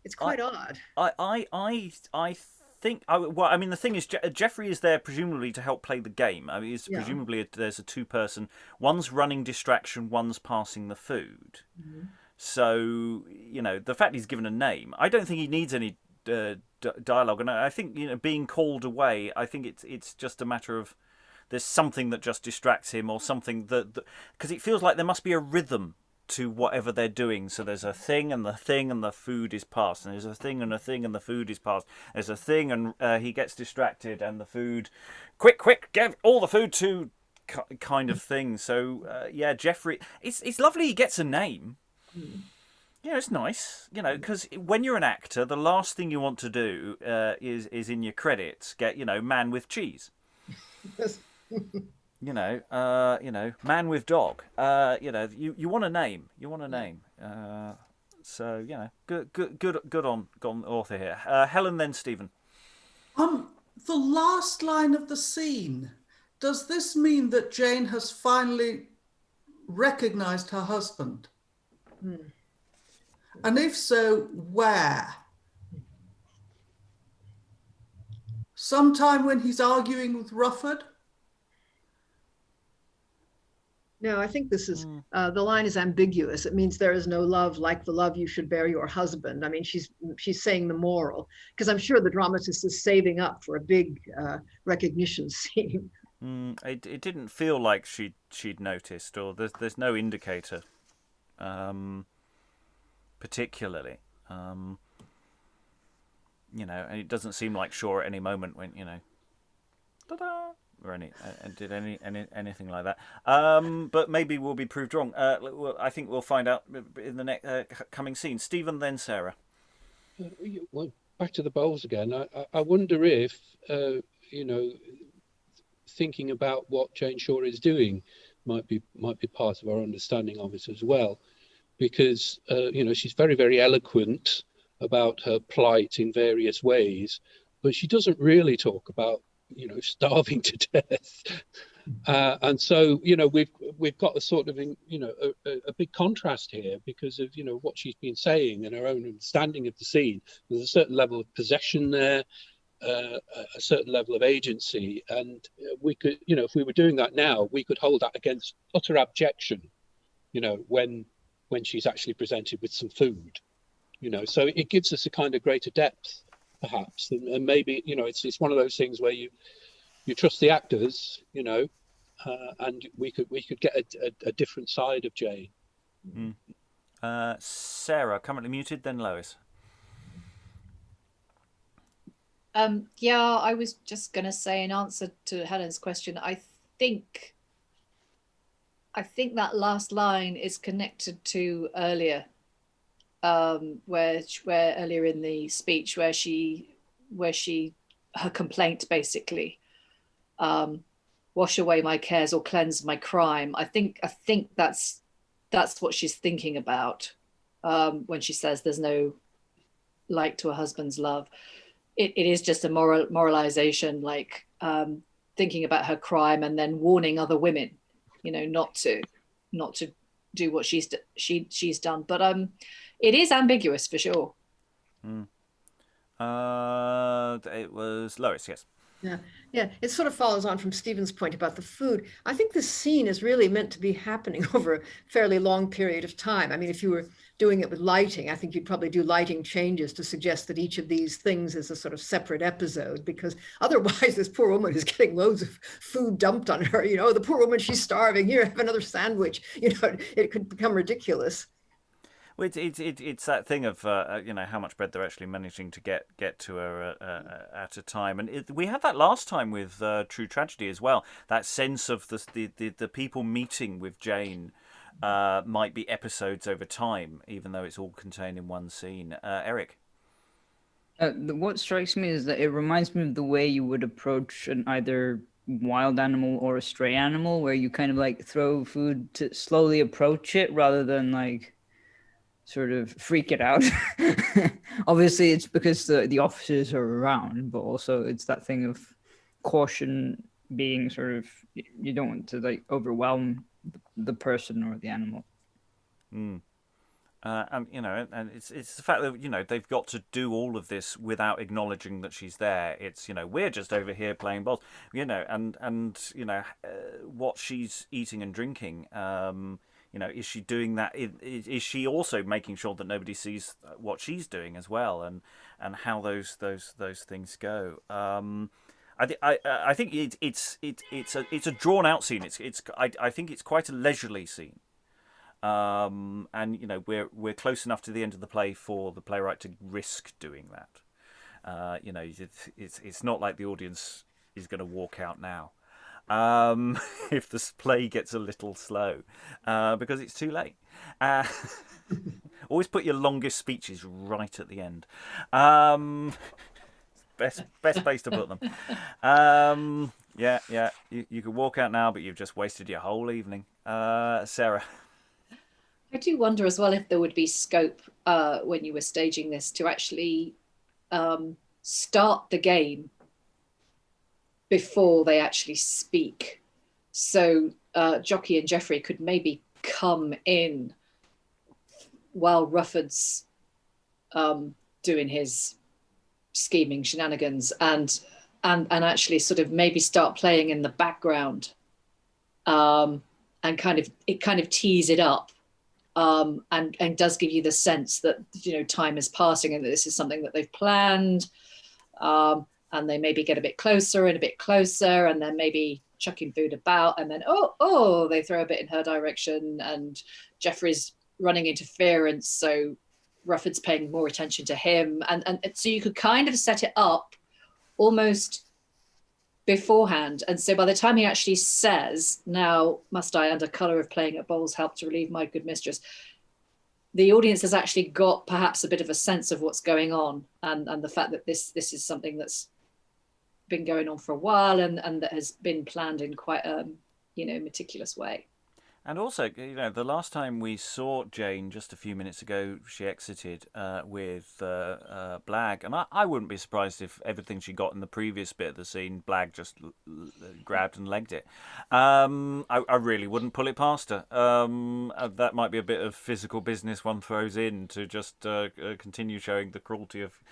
It's quite odd. I think. Well, I mean, the thing is, Geoffrey is there presumably to help play the game. I mean, presumably there's a two-person. One's running distraction. One's passing the food. Mm-hmm. So, the fact he's given a name, I don't think he needs any dialogue. And I think, being called away, I think it's just a matter of there's something that just distracts him, or something that because it feels like there must be a rhythm to whatever they're doing. So there's a thing and the thing and the food is passed, and there's a thing and a thing and the food is passed. There's a thing and he gets distracted and the food, quick, give all the food to kind of thing. So, Geoffrey, it's lovely he gets a name. It's nice, because when you're an actor, the last thing you want to do is in your credits get, man with cheese. Man with dog. You want a name. You want a name. So good on author here. Helen, then Stephen. The last line of the scene. Does this mean that Jane has finally recognised her husband? And if so, where? Sometime when he's arguing with Rufford? No, I think this is, the line is ambiguous. It means there is no love like the love you should bear your husband. I mean, she's saying the moral, because I'm sure the dramatist is saving up for a big recognition scene. It didn't feel like she'd noticed, or there's no indicator. Particularly, and it doesn't seem like Shaw at any moment went, ta-da, or anything like that. But maybe we'll be proved wrong. I think we'll find out in the next coming scene. Stephen, then Sarah. Well, back to the bowls again. I wonder if thinking about what Jane Shaw is doing might be part of our understanding of it as well. Because, she's very, very eloquent about her plight in various ways, but she doesn't really talk about, starving to death. And so, we've got a sort of, a big contrast here because of, what she's been saying and her own understanding of the scene. There's a certain level of possession there, a certain level of agency. And we could, if we were doing that now, we could hold that against utter abjection, when she's actually presented with some food, so it gives us a kind of greater depth, perhaps, and maybe it's one of those things where you trust the actors, and we could get a different side of Jane. Sarah, currently muted, then Lois. Yeah, I was just going to say in answer to Helen's question, think I think that last line is connected to earlier, where earlier in the speech where she her complaint basically, wash away my cares or cleanse my crime. I think that's what she's thinking about when she says there's no like to a husband's love. It is just a moralization, like thinking about her crime and then warning other women, not to do what she's done. But it is ambiguous for sure. It was Lois, yes. Yeah. It sort of follows on from Stephen's point about the food. I think this scene is really meant to be happening over a fairly long period of time. I mean, if you were doing it with lighting, I think you'd probably do lighting changes to suggest that each of these things is a sort of separate episode, because otherwise this poor woman is getting loads of food dumped on her. The poor woman, she's starving. Here, have another sandwich. It could become ridiculous. Well, it's that thing of how much bread they're actually managing to get to her at a time, and we had that last time with True Tragedy as well. That sense of the people meeting with Jane might be episodes over time, even though it's all contained in one scene. Eric? What strikes me is that it reminds me of the way you would approach an either wild animal or a stray animal, where you kind of like throw food to slowly approach it rather than like sort of freak it out. Obviously it's because the officers are around, but also it's that thing of caution being sort of, you don't want to like overwhelm the person or the animal. And it's the fact that they've got to do all of this without acknowledging that she's there. It's we're just over here playing balls, what she's eating and drinking. Is she doing that? Is she also making sure that nobody sees what she's doing as well, and how those things go? I think it's a drawn out scene. I think it's quite a leisurely scene, and we're close enough to the end of the play for the playwright to risk doing that. It's not like the audience is going to walk out now. If the play gets a little slow, because it's too late. Always put your longest speeches right at the end. Best place to put them. You could walk out now, but you've just wasted your whole evening. Sarah? I do wonder as well if there would be scope when you were staging this to actually start the game before they actually speak. So Jockie and Geoffrey could maybe come in while Rufford's doing his scheming shenanigans and actually sort of maybe start playing in the background, and kind of tease it up, and does give you the sense that time is passing and that this is something that they've planned. And they maybe get a bit closer and a bit closer, and then maybe chucking food about, and then they throw a bit in her direction, and Geoffrey's running interference, so Rufford's paying more attention to him, and so you could kind of set it up almost beforehand. And so by the time he actually says, "Now must I, under colour of playing at bowls, help to relieve my good mistress," the audience has actually got perhaps a bit of a sense of what's going on, and the fact that this is something that's been going on for a while and that has been planned in quite a meticulous way. And also, the last time we saw Jane just a few minutes ago, she exited with Blague, and I wouldn't be surprised if everything she got in the previous bit of the scene, Blague just grabbed and legged it. I really wouldn't pull it past her. That might be a bit of physical business one throws in to just continue showing the cruelty of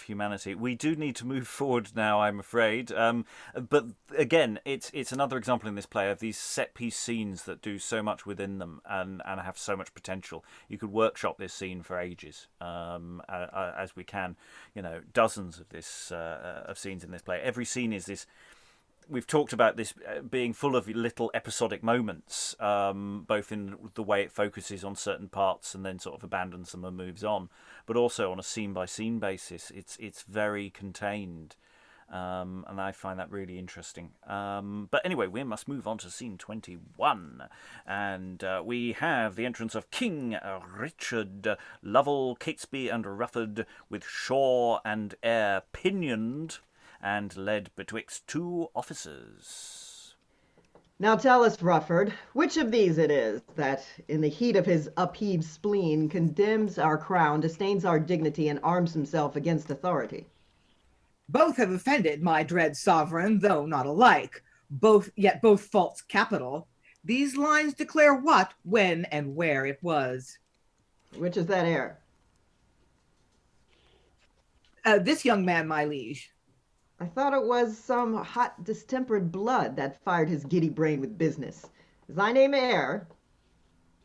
humanity. We do need to move forward now, I'm afraid. But again, it's another example in this play of these set piece scenes that do so much within them and have so much potential. You could workshop this scene for ages, as we can, dozens of this of scenes in this play. Every scene is this we've talked about this being full of little episodic moments, both in the way it focuses on certain parts and then sort of abandons them and moves on, but also on a scene-by-scene basis. It's very contained, and I find that really interesting. But anyway, we must move on to scene 21, and we have the entrance of King Richard, Lovell, Catesby, and Rufford, with Shaw and Ayre pinioned and led betwixt two officers. Now tell us, Rufford, which of these it is that, in the heat of his upheaved spleen, condemns our crown, disdains our dignity, and arms himself against authority? Both have offended my dread sovereign, though not alike. Yet both faults capital. These lines declare what, when, and where it was. Which is that Ayre? This young man, my liege. I thought it was some hot distempered blood that fired his giddy brain with business. Is thy name Ayre?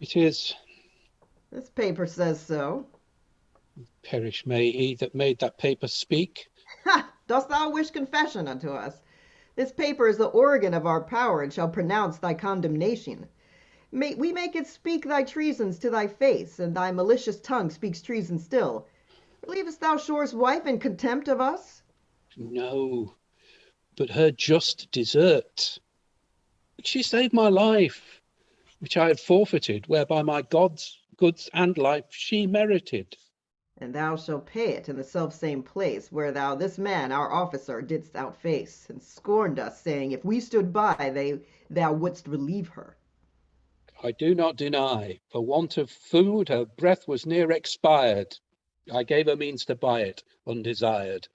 It is. This paper says so. Perish may he that made that paper speak. Ha! Dost thou wish confession unto us? This paper is the organ of our power, and shall pronounce thy condemnation. We make it speak thy treasons to thy face, and thy malicious tongue speaks treason still. Believest thou Shore's wife in contempt of us? No, but her just desert. She saved my life, which I had forfeited, whereby my goods and life she merited. And thou shalt pay it in the selfsame place where thou this man, our officer, didst outface, and scorned us, saying, if we stood by, thou wouldst relieve her. I do not deny, for want of food her breath was near expired. I gave her means to buy it, undesired.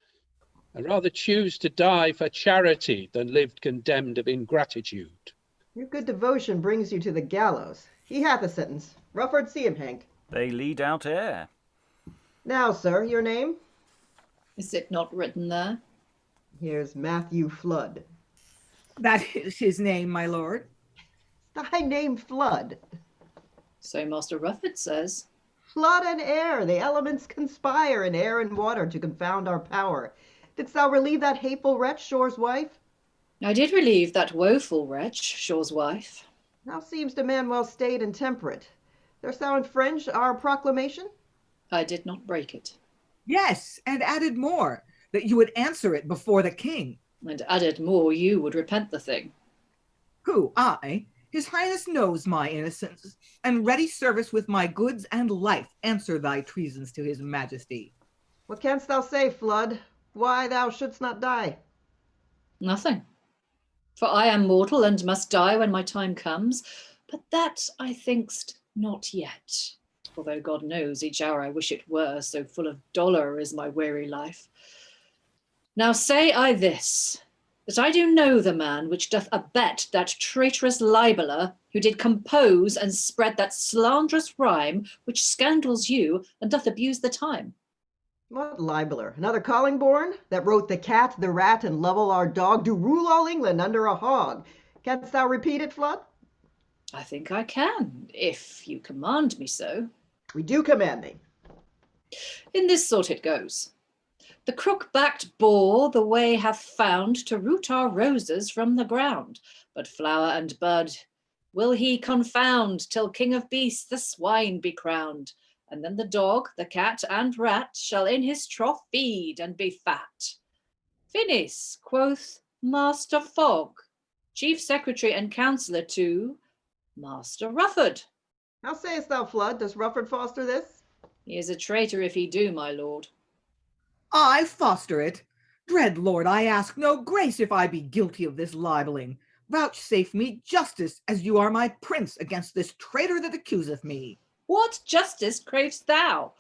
I rather choose to die for charity than lived condemned of ingratitude. Your good devotion brings you to the gallows. He hath a sentence. Rufford, see him hanged. They lead out Ayre. Now, sir, your name? Is it not written there? Here's Matthew Flood. That is his name, my lord. Thy name Flood. So Master Rufford says. Flood and air, the elements conspire in air and water to confound our power. Didst thou relieve that hateful wretch, Shore's wife? I did relieve that woeful wretch, Shore's wife. Thou seemst a man well stayed and temperate. Dost thou infringe our proclamation? I did not break it. Yes, and added more, that you would answer it before the king. And added more, you would repent the thing. Who, I? His Highness knows my innocence, and ready service with my goods and life answer thy treasons to his majesty. What canst thou say, Flood? Why thou shouldst not die? Nothing. For I am mortal and must die when my time comes, but that I thinkst not yet. Although God knows each hour I wish it were, so full of dolour is my weary life. Now say I this, that I do know the man which doth abet that traitorous libeller, who did compose and spread that slanderous rhyme, which scandals you, and doth abuse the time. What libeller? Another Collingborn, that wrote the cat, the rat, and Lovell our dog, do rule all England under a hog. Canst thou repeat it, Flood? I think I can, if you command me so. We do command thee. In this sort it goes. The crook-backed boar the way hath found to root our roses from the ground, but flower and bud will he confound till king of beasts the swine be crowned. And then the dog, the cat, and rat shall in his trough feed and be fat. Finis, quoth Master Fogg, chief secretary and counsellor to Master Rufford. How sayest thou, Flood? Does Rufford foster this? He is a traitor if he do, my lord. I foster it. Dread lord, I ask no grace if I be guilty of this libeling. Vouchsafe me justice, as you are my prince, against this traitor that accuseth me. What justice cravest thou?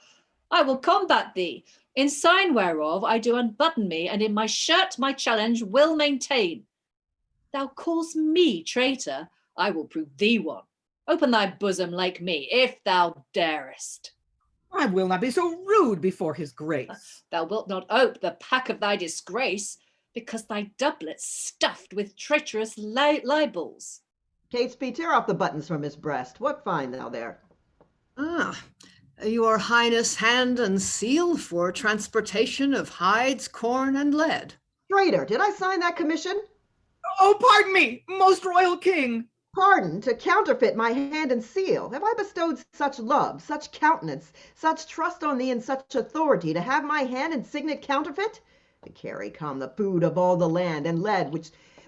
I will combat thee, in sign whereof I do unbutton me, and in my shirt my challenge will maintain. Thou calls me traitor, I will prove thee one. Open thy bosom like me, if thou darest. I will not be so rude before his grace. Thou wilt not ope the pack of thy disgrace, because thy doublet's stuffed with treacherous libels. Catesby, tear off the buttons from his breast. What find thou there? Ah, your Highness' hand and seal for transportation of hides, corn, and lead. Traitor, did I sign that commission? Oh, pardon me, most royal king. Pardon, to counterfeit my hand and seal. Have I bestowed such love, such countenance, such trust on thee, and such authority, to have my hand and signet counterfeit? To carry come the food of all the land, and lead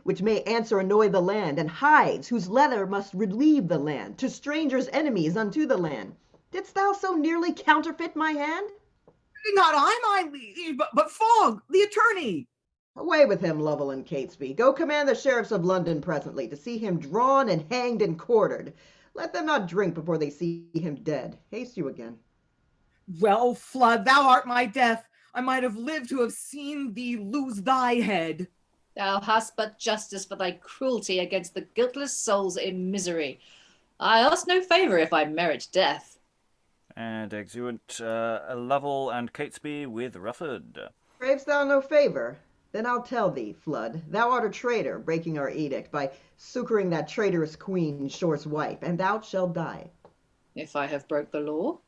which may answer annoy the land, and hides whose leather must relieve the land, to strangers' enemies unto the land. Didst thou so nearly counterfeit my hand? Not I, my liege, but Fogg, the attorney. Away with him, Lovell and Catesby. Go command the sheriffs of London presently to see him drawn and hanged and quartered. Let them not drink before they see him dead. Haste you again. Well, Flood, thou art my death. I might have lived to have seen thee lose thy head. Thou hast but justice for thy cruelty against the guiltless souls in misery. I ask no favour if I merit death. And exeunt Lovell and Catesby with Rufford. Cravest thou no favour? Then I'll tell thee, Flood, thou art a traitor, breaking our edict by succouring that traitorous queen, Shore's wife, and thou shalt die. If I have broke the law?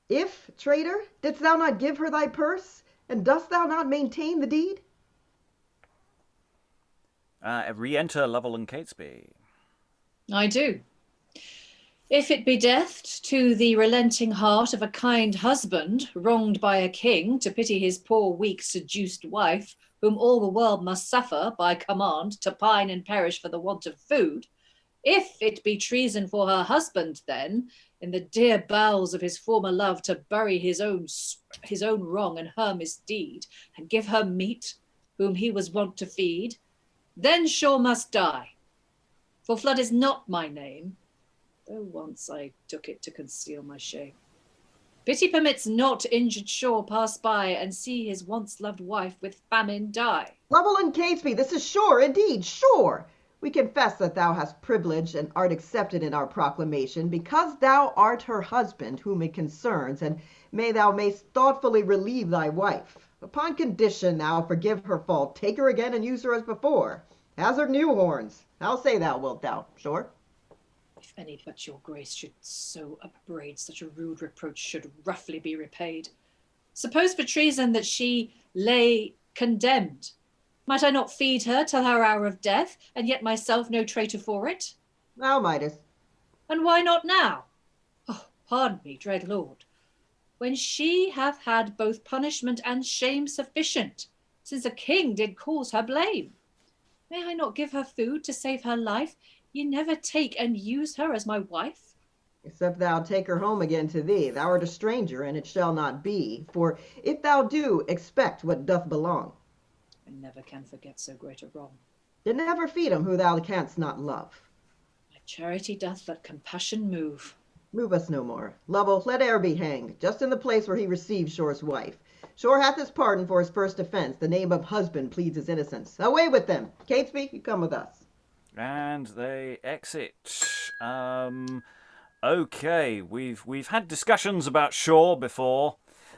If, traitor, didst thou not give her thy purse, and dost thou not maintain the deed? Re-enter Lovell and Catesby. I do. If it be death to the relenting heart of a kind husband, wronged by a king, to pity his poor, weak, seduced wife, whom all the world must suffer by command to pine and perish for the want of food, if it be treason for her husband, then, in the dear bowels of his former love, to bury his own wrong and her misdeed, and give her meat, whom he was wont to feed, then Shore must die. For Flood is not my name, though once I took it to conceal my shame. Pity permits not injured Shore pass by and see his once loved wife with famine die. Lovell and Catesby, this is Shore, indeed, Shore. We confess that thou hast privilege and art accepted in our proclamation, because thou art her husband, whom it concerns, and thou mayst thoughtfully relieve thy wife. Upon condition thou forgive her fault, take her again and use her as before. Hazard new horns. How say thou, wilt thou, Shore? If any but your grace should so upbraid, such a rude reproach should roughly be repaid. Suppose for treason that she lay condemned. Might I not feed her till her hour of death, and yet myself no traitor for it? Thou mightest. And why not now? Oh, pardon me, dread lord. When she hath had both punishment and shame sufficient, since a king did cause her blame. May I not give her food to save her life? Ye never take and use her as my wife? Except thou take her home again to thee. Thou art a stranger, and it shall not be. For if thou do, expect what doth belong. I never can forget so great a wrong. Then never feed him who thou canst not love. My charity doth but compassion move. Move us no more. Lovell, let Ayre be hanged, just in the place where he received Shore's wife. Shore hath his pardon for his first offence. The name of husband pleads his innocence. Away with them. Catesby, you come with us. And they exit. Okay, we've had discussions about Shore before.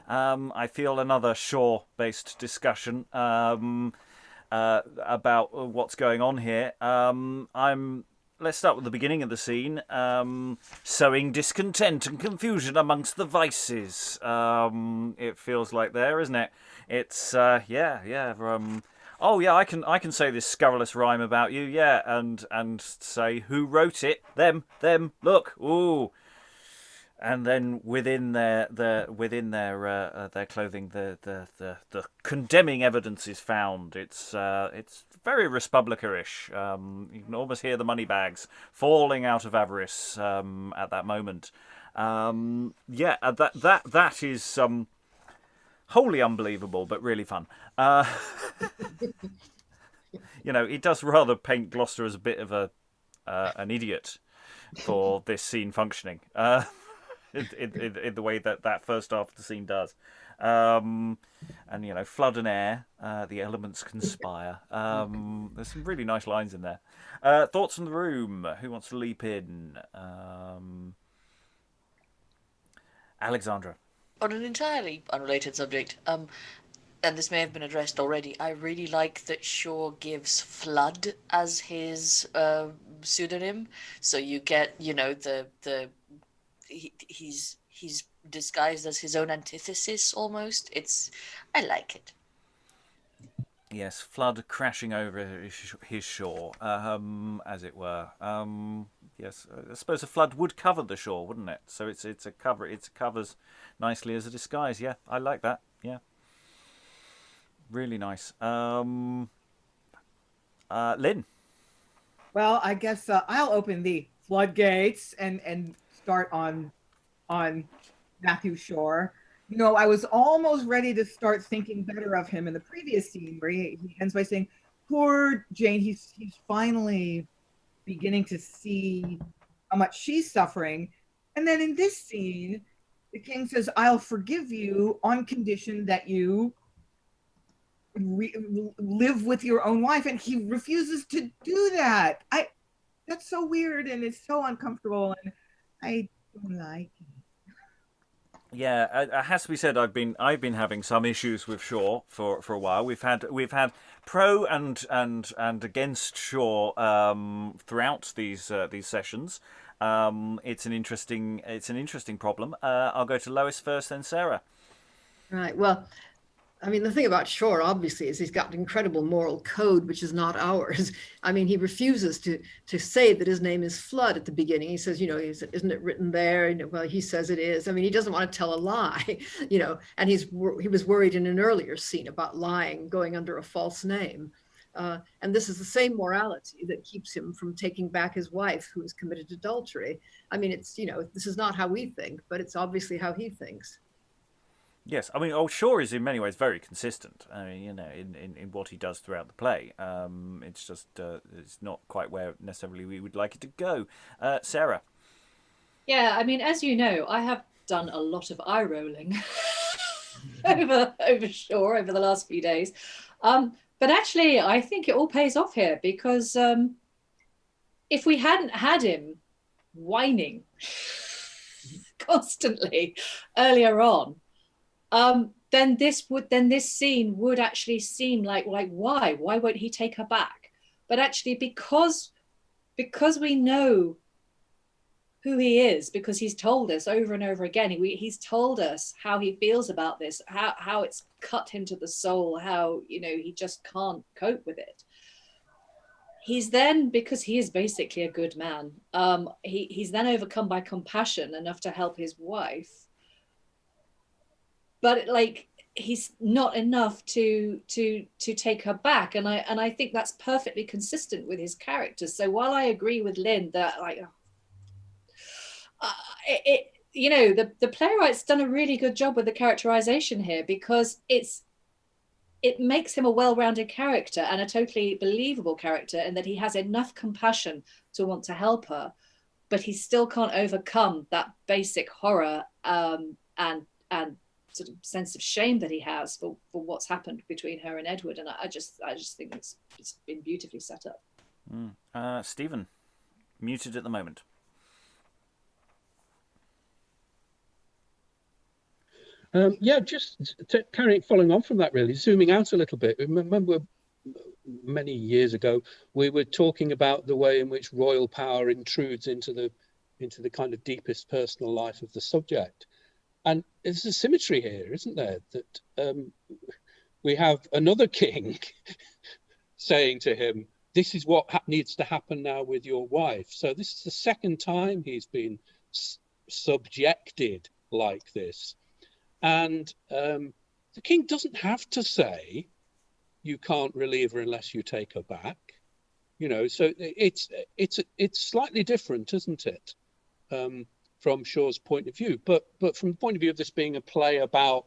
I feel another Shore-based discussion about what's going on here. Let's start with the beginning of the scene. Sowing discontent and confusion amongst the vices. It feels like there, isn't it? It's oh yeah, I can say this scurrilous rhyme about you, yeah, and say who wrote it, them, look, ooh, and then within their clothing, the condemning evidence is found. It's very Respublica-ish. You can almost hear the money bags falling out of avarice at that moment. That is wholly unbelievable, but really fun. He does rather paint Gloucester as a bit of an idiot for this scene functioning in the way that first half of the scene does. And flood and air, the elements conspire. There's some really nice lines in there. Thoughts from the room? Who wants to leap in? Alexandra. On an entirely unrelated subject, and this may have been addressed already, I really like that Shore gives Flood as his pseudonym. So you get, he's disguised as his own antithesis almost. I like it. Yes, flood crashing over his shore, as it were. Yes, I suppose a flood would cover the shore, wouldn't it? So it's a cover. It covers nicely as a disguise. Yeah, I like that. Yeah, really nice. Lynn. Well, I guess I'll open the floodgates and start on Matthew Shore. You know, I was almost ready to start thinking better of him in the previous scene where he ends by saying, "Poor Jane, he's finally beginning to see how much she's suffering." And then in this scene, the king says, "I'll forgive you on condition that you live with your own wife," and he refuses to do that. That's so weird and it's so uncomfortable, and I don't like it. Yeah, it has to be said. I've been having some issues with Shaw for a while. We've had pro and against Shaw throughout these sessions. It's an interesting problem. I'll go to Lois first, then Sarah. Right. Well, I mean, the thing about Shore, obviously, is he's got an incredible moral code, which is not ours. I mean, he refuses to say that his name is Flood at the beginning. He says, isn't it written there? Well, he says it is. I mean, he doesn't want to tell a lie, and he was worried in an earlier scene about lying, going under a false name. And this is the same morality that keeps him from taking back his wife who has committed adultery. I mean, it's, this is not how we think, but it's obviously how he thinks. Yes, I mean, Shaw is in many ways very consistent. I mean, in what he does throughout the play. It's just it's not quite where necessarily we would like it to go. Sarah. Yeah, I mean, as you know, I have done a lot of eye rolling over Shaw over the last few days, but actually, I think it all pays off here because if we hadn't had him whining constantly earlier on. Then this scene would actually seem like why won't he take her back? But actually, because we know who he is, because he's told us over and over again, he's told us how he feels about this, how it's cut him to the soul, how he just can't cope with it. He's then, because he is basically a good man, he's then overcome by compassion enough to help his wife. But he's not enough to take her back, and I think that's perfectly consistent with his character. So while I agree with Lynn that the playwright's done a really good job with the characterization here, because it makes him a well-rounded character and a totally believable character, in that he has enough compassion to want to help her, but he still can't overcome that basic horror and sort of sense of shame that he has for what's happened between her and Edward, and I just think it's been beautifully set up. Stephen, muted at the moment. Just following on from that, really zooming out a little bit. Remember, many years ago, we were talking about the way in which royal power intrudes into the kind of deepest personal life of the subject. And there's a symmetry here, isn't there? That we have another king saying to him, this is what needs to happen now with your wife. So this is the second time he's been subjected like this. And the king doesn't have to say, you can't relieve her unless you take her back. So it's slightly different, isn't it? From Shaw's point of view, but from the point of view of this being a play about,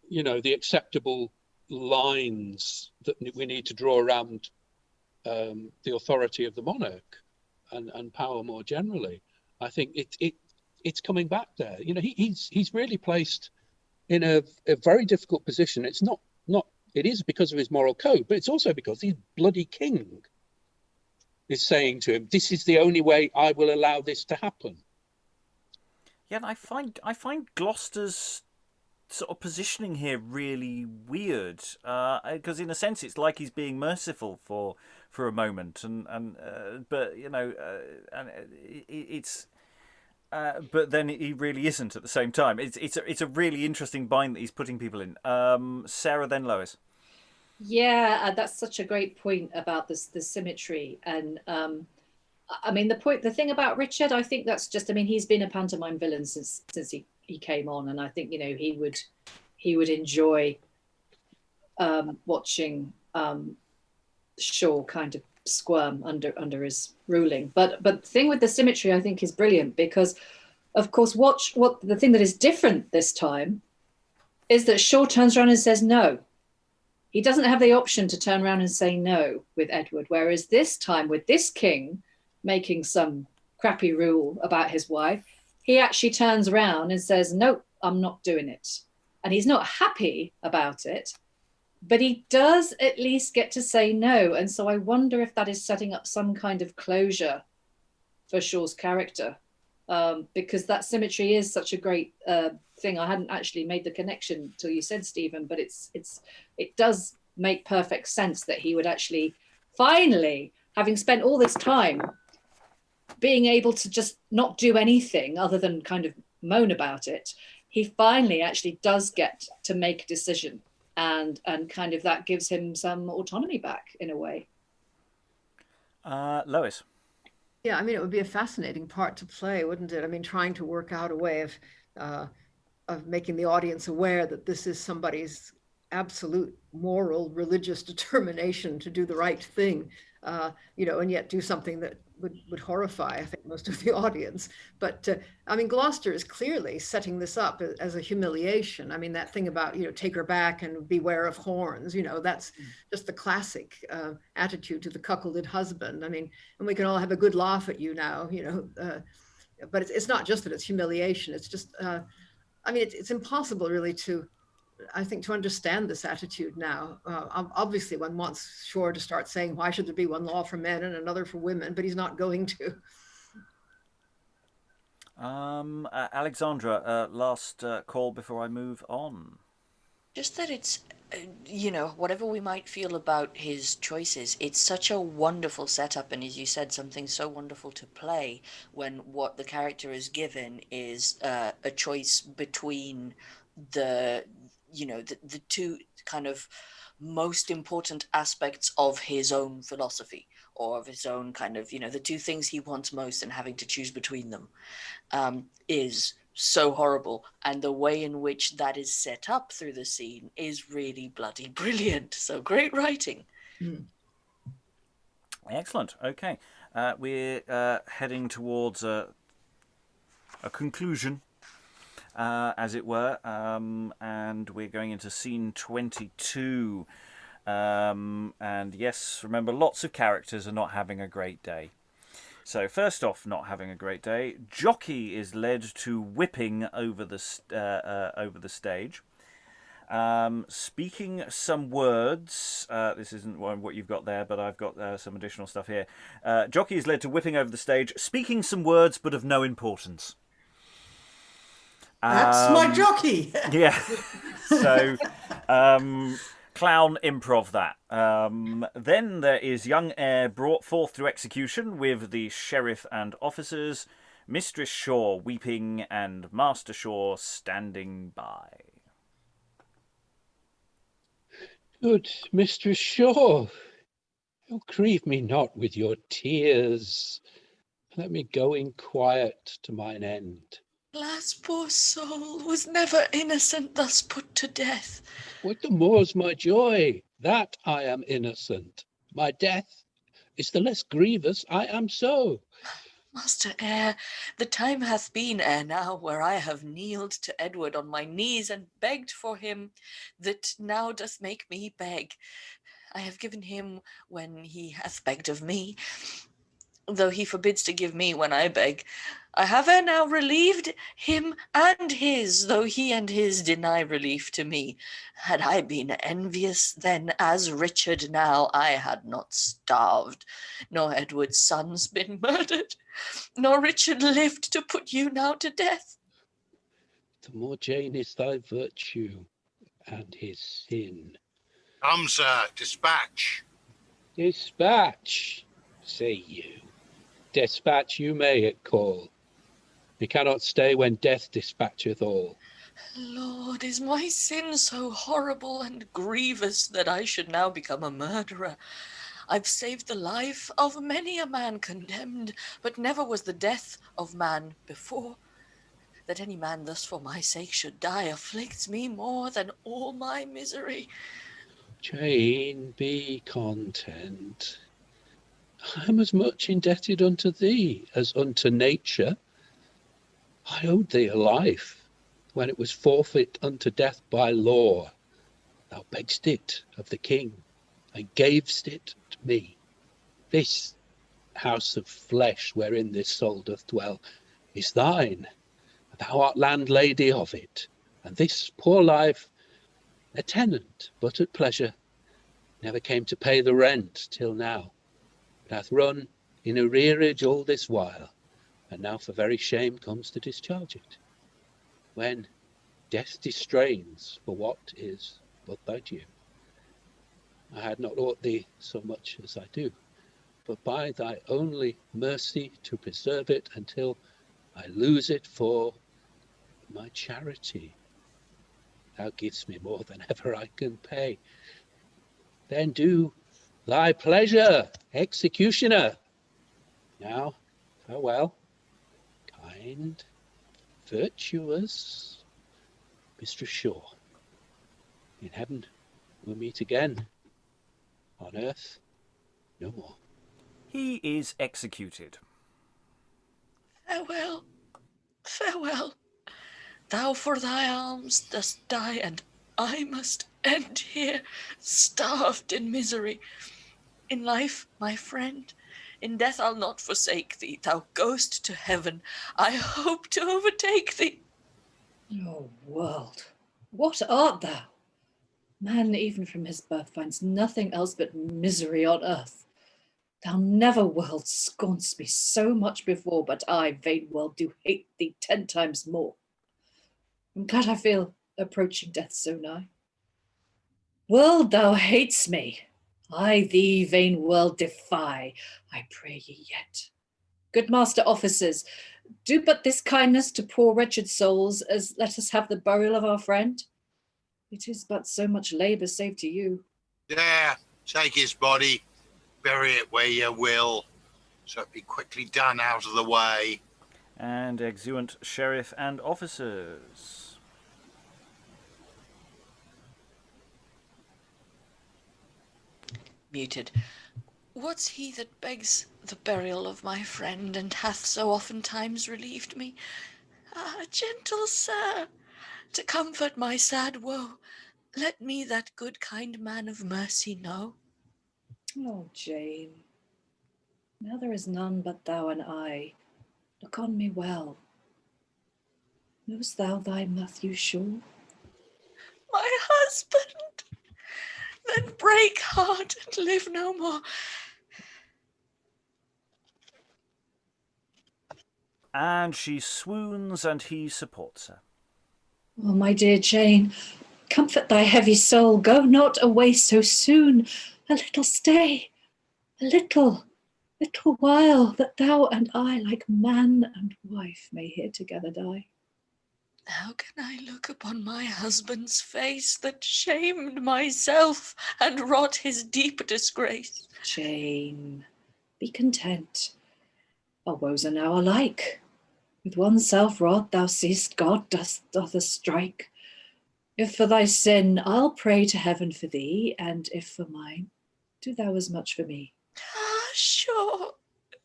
the acceptable lines that we need to draw around the authority of the monarch and power more generally, I think it's coming back there. He's really placed in a very difficult position. It's not it is because of his moral code, but it's also because his bloody king is saying to him, this is the only way I will allow this to happen. Yeah, and I find Gloucester's sort of positioning here really weird, because in a sense it's like he's being merciful for a moment, but but then he really isn't at the same time. It's a really interesting bind that he's putting people in. Sarah, then Lois. Yeah, that's such a great point about this the symmetry. And I mean, the thing about Richard, I think that's just, I mean, he's been a pantomime villain since he came on, and I think, you know, he would enjoy watching Shaw kind of squirm under his ruling. But the thing with the symmetry, I think, is brilliant because, of course, what the thing that is different this time is that Shaw turns around and says no. He doesn't have the option to turn around and say no with Edward, whereas this time with this king making some crappy rule about his wife, he actually turns around and says, nope, I'm not doing it. And he's not happy about it, but he does at least get to say no. And so I wonder if that is setting up some kind of closure for Shaw's character, because that symmetry is such a great thing. I hadn't actually made the connection till you said, Stephen, but it does make perfect sense that he would actually finally, having spent all this time being able to just not do anything other than kind of moan about it, he finally actually does get to make a decision, and kind of that gives him some autonomy back in a way. Lois. Yeah, I mean, it would be a fascinating part to play, wouldn't it? I mean, trying to work out a way of making the audience aware that this is somebody's absolute moral, religious determination to do the right thing, you know, and yet do something that would horrify, I think, most of the audience. But I mean, Gloucester is clearly setting this up as a humiliation. I mean, that thing about, you know, take her back and beware of horns, you know, that's just the classic attitude to the cuckolded husband. I mean, and we can all have a good laugh at you now, you know, but it's not just that it's humiliation. It's just, I mean, it's impossible really to, I think, to understand this attitude now. Obviously, one wants Shaw to start saying, why should there be one law for men and another for women? But he's not going to. Alexandra, last call before I move on. Just that it's, you know, whatever we might feel about his choices, it's such a wonderful setup, and as you said, something so wonderful to play when what the character is given is a choice between the two kind of most important aspects of his own philosophy, or of his own kind of, you know, the two things he wants most, and having to choose between them is so horrible. And the way in which that is set up through the scene is really bloody brilliant. So great writing. Excellent. Okay. We're heading towards a conclusion, as it were, and we're going into scene 22. And yes, remember, lots of characters are not having a great day. So first off, not having a great day, Jockie is led to whipping over the stage, speaking some words. This isn't what you've got there, but I've got some additional stuff here. Jockie is led to whipping over the stage, speaking some words, but of no importance. That's my Jockie. Yeah. So, clown improv that. Then there is young Ayre brought forth to execution with the sheriff and officers, Mistress Shaw weeping and Master Shaw standing by. Good Mistress Shaw, oh, grieve me not with your tears. Let me go in quiet to mine end. Alas, poor soul was never innocent thus put to death. What the more's my joy, that I am innocent. My death is the less grievous I am so. Master Ayre, the time hath been ere now where I have kneeled to Edward on my knees and begged for him that now doth make me beg. I have given him when he hath begged of me, though he forbids to give me when I beg. I have ere now relieved him and his, though he and his deny relief to me. Had I been envious then, as Richard now, I had not starved, nor Edward's sons been murdered, nor Richard lived to put you now to death. The more Jane is thy virtue and his sin. Come, sir, dispatch. Dispatch, say you. Dispatch you may it call. We cannot stay when death dispatcheth all. Lord, is my sin so horrible and grievous that I should now become a murderer? I've saved the life of many a man condemned, but never was the death of man before. That any man thus for my sake should die afflicts me more than all my misery. Jane, be content. I am as much indebted unto thee as unto nature. I owed thee a life when it was forfeit unto death by law. Thou beggedst it of the king, and gavest it to me. This house of flesh wherein this soul doth dwell is thine. Thou art landlady of it, and this poor life, a tenant but at pleasure, never came to pay the rent till now, but hath run in arrearage all this while, and now for very shame comes to discharge it, when death distrains for what is but thy due. I had not ought thee so much as I do, but by thy only mercy to preserve it until I lose it for my charity. Thou givest me more than ever I can pay. Then do thy pleasure, executioner. Now, farewell, kind, virtuous Mistress Shaw. In heaven we'll meet again. On earth, no more. He is executed. Farewell, farewell. Thou for thy alms dost die, and I must end here, starved in misery. In life, my friend, in death I'll not forsake thee. Thou goest to heaven. I hope to overtake thee. Oh, world, what art thou? Man, even from his birth, finds nothing else but misery on earth. Thou never, world, scorn'st me so much before, but I, vain world, do hate thee 10 times more. I'm glad I feel approaching death so nigh. World, thou hatest me. I thee, vain world, defy. I pray ye yet. Good master officers, do but this kindness to poor wretched souls, as let us have the burial of our friend. It is but so much labour saved to you. There, take his body, bury it where you will, so it be quickly done out of the way. And exeunt sheriff and officers. Muted. What's he that begs the burial of my friend, and hath so oftentimes relieved me? Ah, gentle sir, to comfort my sad woe, let me that good kind man of mercy know. Oh, Jane, now there is none but thou and I. Look on me well. Know'st thou thy Matthew Shaw? My husband! Then break heart and live no more. And she swoons and he supports her. Oh, my dear Jane, comfort thy heavy soul. Go not away so soon. A little stay, a little while, that thou and I, like man and wife, may here together die. How can I look upon my husband's face that shamed myself and wrought his deep disgrace? Jane, be content. Our woes are now alike. With one self-wrought thou seest God doth strike. If for thy sin, I'll pray to heaven for thee, and if for mine, do thou as much for me. Ah, sure,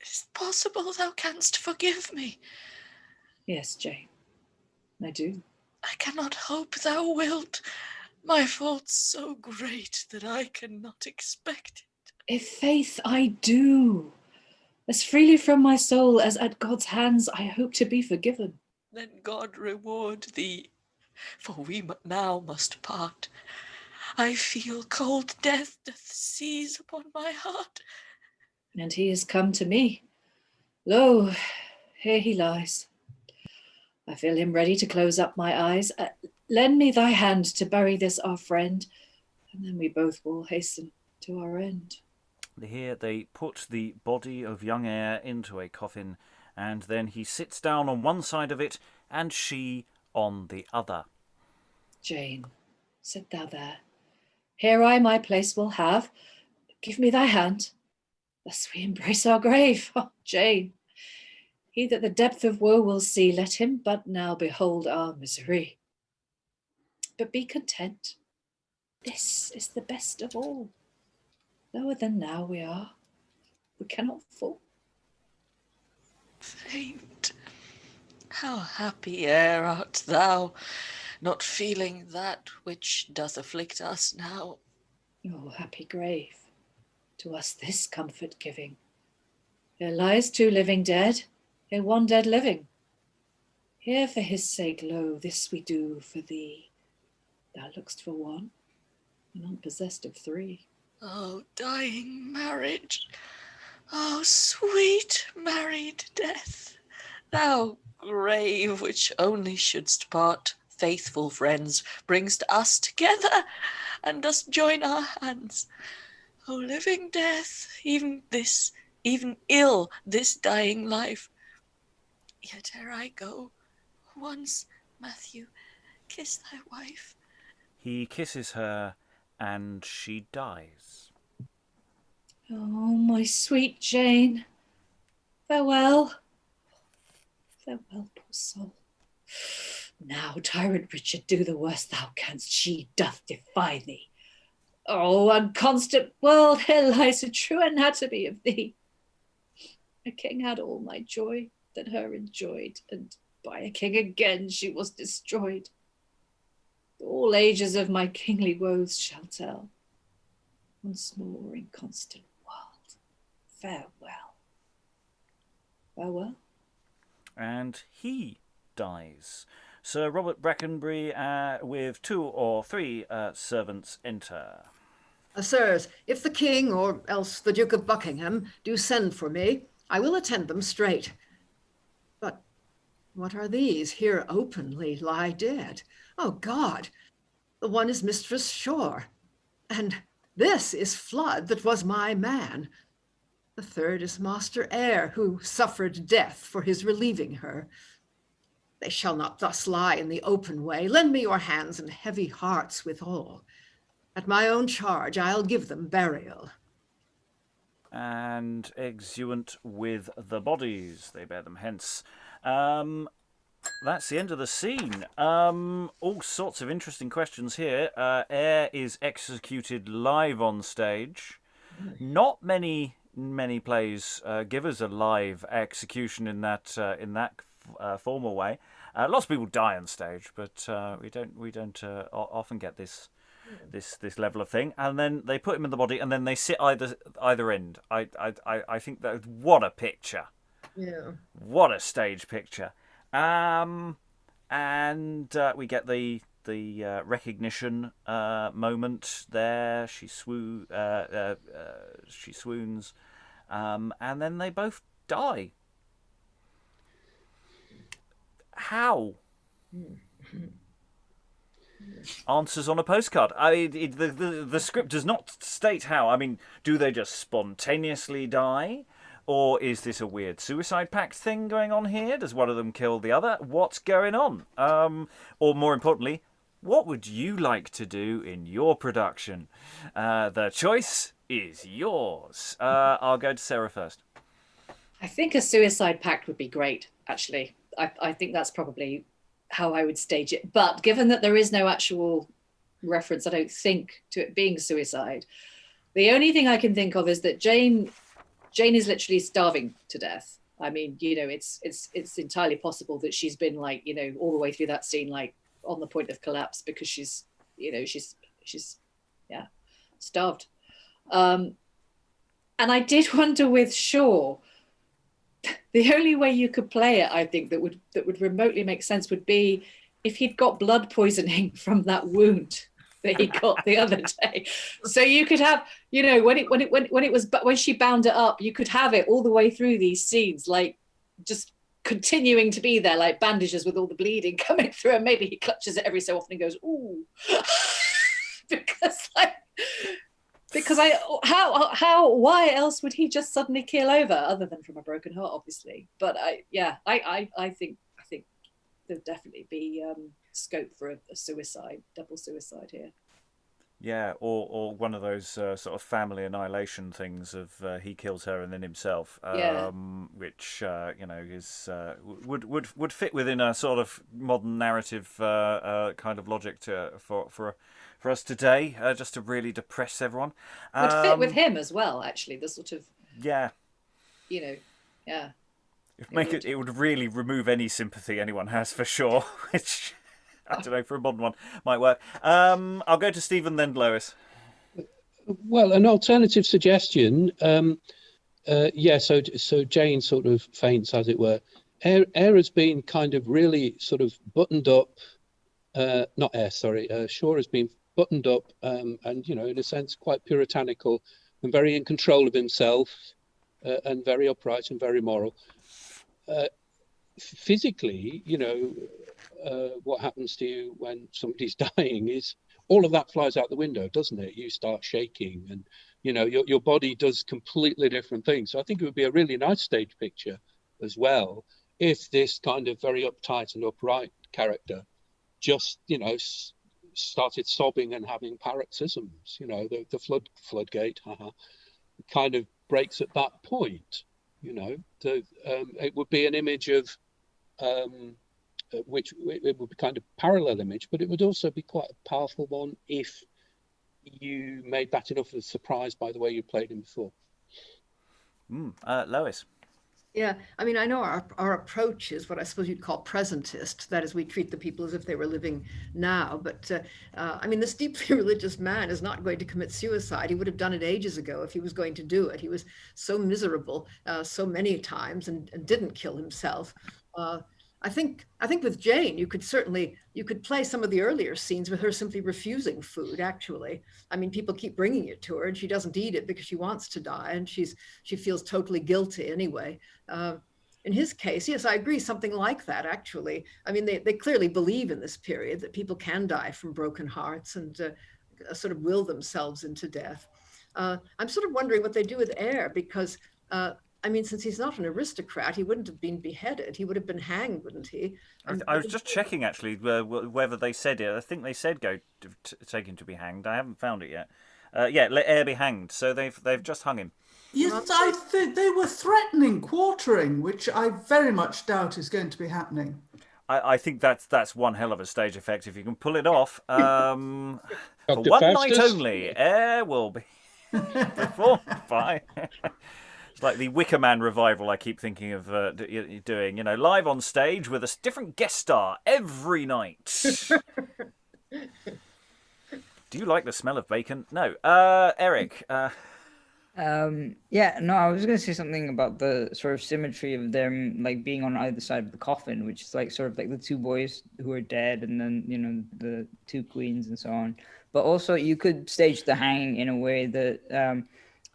is it possible thou canst forgive me? Yes, Jane, I do. I cannot hope thou wilt. My fault's so great that I cannot expect it. I' faith I do. As freely from my soul as at God's hands I hope to be forgiven. Then God reward thee, for we now must part. I feel cold death doth seize upon my heart. And he is come to me. Lo, here he lies. I feel him ready to close up my eyes. Lend me thy hand to bury this our friend, and then we both will hasten to our end. Here they put the body of young Ayre into a coffin, and then he sits down on one side of it and she on the other. Jane, sit thou there. Here I my place will have. Give me thy hand. Thus we embrace our grave. Oh, Jane, he that the depth of woe will see, let him but now behold our misery. But be content. This is the best of all. Lower than now we are. We cannot fall. Faint, how happy Ayre art thou, not feeling that which doth afflict us now. O happy grave, to us this comfort giving. There lies two living dead, here one dead living. Here for his sake, lo, this we do for thee. Thou look'st for one, and unpossessed of three. Oh, dying marriage, oh, sweet married death, thou grave which only shouldst part faithful friends, bringst us together, and dost join our hands. O living death, even ill this dying life. Yet ere I go, once, Matthew, kiss thy wife. He kisses her, and she dies. Oh, my sweet Jane. Farewell. Farewell, poor soul. Now, tyrant Richard, do the worst thou canst. She doth defy thee. Oh, unconstant world, here lies a true anatomy of thee. A king had all my joy that her enjoyed, and by a king again she was destroyed. All ages of my kingly woes shall tell. Once more, inconstant world, farewell. Farewell. And he dies. Sir Robert Brackenbury with 2 or 3 servants enter. Sirs, if the king or else the Duke of Buckingham do send for me, I will attend them straight. But what are these here openly lie dead? Oh God, the one is Mistress Shore, and this is Flood that was my man. The third is Master Ayre, who suffered death for his relieving her. They shall not thus lie in the open way. Lend me your hands and heavy hearts withal. At my own charge I'll give them burial. And exeunt with the bodies. They bear them hence. That's the end of the scene. All sorts of interesting questions here. Ayre is executed live on stage. Not many plays give us a live execution in that formal way. Lots of people die on stage, but we don't often get this level of thing. And then they put him in the body, and then they sit either end. I think that what a picture. Yeah. What a stage picture. And we get the recognition moment there. She swoons, and then they both die. How? Answers on a postcard. The script does not state how. I mean, do they just spontaneously die? Or is this a weird suicide pact thing going on here? Does one of them kill the other? What's going on? Or more importantly, what would you like to do in your production? The choice is yours. I'll go to Sarah first. I think a suicide pact would be great, actually. I think that's probably how I would stage it. But given that there is no actual reference, I don't think, to it being suicide, the only thing I can think of is that Jane is literally starving to death. I mean, it's entirely possible that she's been all the way through that scene, on the point of collapse because she's starved. And I did wonder with Shaw, the only way you could play it, I think, that would remotely make sense would be if he'd got blood poisoning from that wound that he got the other day. So you could have, when she bound it up, you could have it all the way through these scenes, just continuing to be there, like bandages with all the bleeding coming through, and maybe he clutches it every so often and goes, ooh, because why else would he just suddenly keel over other than from a broken heart, obviously? But I think there'd definitely be scope for a suicide, double suicide here. Yeah, or one of those sort of family annihilation things of he kills her and then himself, which is would fit within a sort of modern narrative kind of logic for us today, just to really depress everyone. Would fit with him as well, actually. The sort of It would really remove any sympathy anyone has for sure, which. I don't know, for a modern one might work. I'll go to Stephen, then Lois. Well, an alternative suggestion. So Jane sort of faints, as it were. Ayre has been kind of really sort of buttoned up. Shaw has been buttoned up and, in a sense, quite puritanical and very in control of himself and very upright and very moral. Physically, what happens to you when somebody's dying is all of that flies out the window, doesn't it? You start shaking and, your body does completely different things. So I think it would be a really nice stage picture as well if this kind of very uptight and upright character just, started sobbing and having paroxysms, the floodgate kind of breaks at that point, it would be an image of which it would be kind of parallel image, but it would also be quite a powerful one if you made that enough of a surprise by the way you played him before. Lois. Yeah, I mean, I know our approach is what I suppose you'd call presentist. That is, we treat the people as if they were living now. But this deeply religious man is not going to commit suicide. He would have done it ages ago if he was going to do it. He was so miserable so many times and didn't kill himself. I think with Jane, you could play some of the earlier scenes with her simply refusing food, actually. I mean, people keep bringing it to her and she doesn't eat it because she wants to die and she feels totally guilty anyway. In his case, yes, I agree, something like that, actually. I mean, they clearly believe in this period that people can die from broken hearts and sort of will themselves into death. I'm sort of wondering what they do with Ayre because since he's not an aristocrat, he wouldn't have been beheaded. He would have been hanged, wouldn't he? I was just checking, actually, whether they said it. I think they said take him to be hanged. I haven't found it yet. Let Ayre be hanged. So they've just hung him. Yes, I think they were threatening quartering, which I very much doubt is going to be happening. I think that's one hell of a stage effect if you can pull it off. For one night only, Ayre will be performed by... It's like the Wicker Man revival I keep thinking of doing, live on stage with a different guest star every night. Do you like the smell of bacon? No. Eric. I was going to say something about the sort of symmetry of them like being on either side of the coffin, which is like sort of like the two boys who are dead and then, the two queens and so on. But also you could stage the hanging in a way that...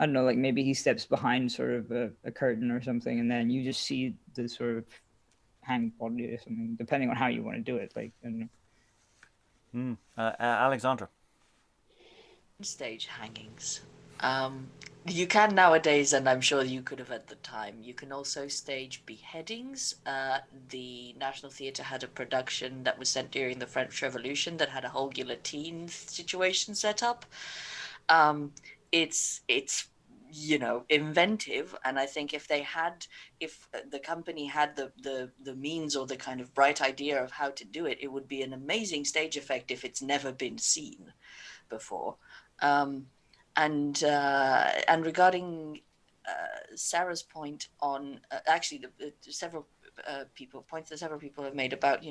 I don't know, like maybe he steps behind sort of a curtain or something, and then you just see the sort of hanged body or something, depending on how you want to do it. Like, I don't know. Alexandra. Stage hangings. You can nowadays, and I'm sure you could have at the time. You can also stage beheadings. The National Theatre had a production that was set during the French Revolution that had a whole guillotine situation set up. It's inventive, and I think if the company had the means or the kind of bright idea of how to do it, it would be an amazing stage effect if it's never been seen before. And regarding Sarah's point on several people have made about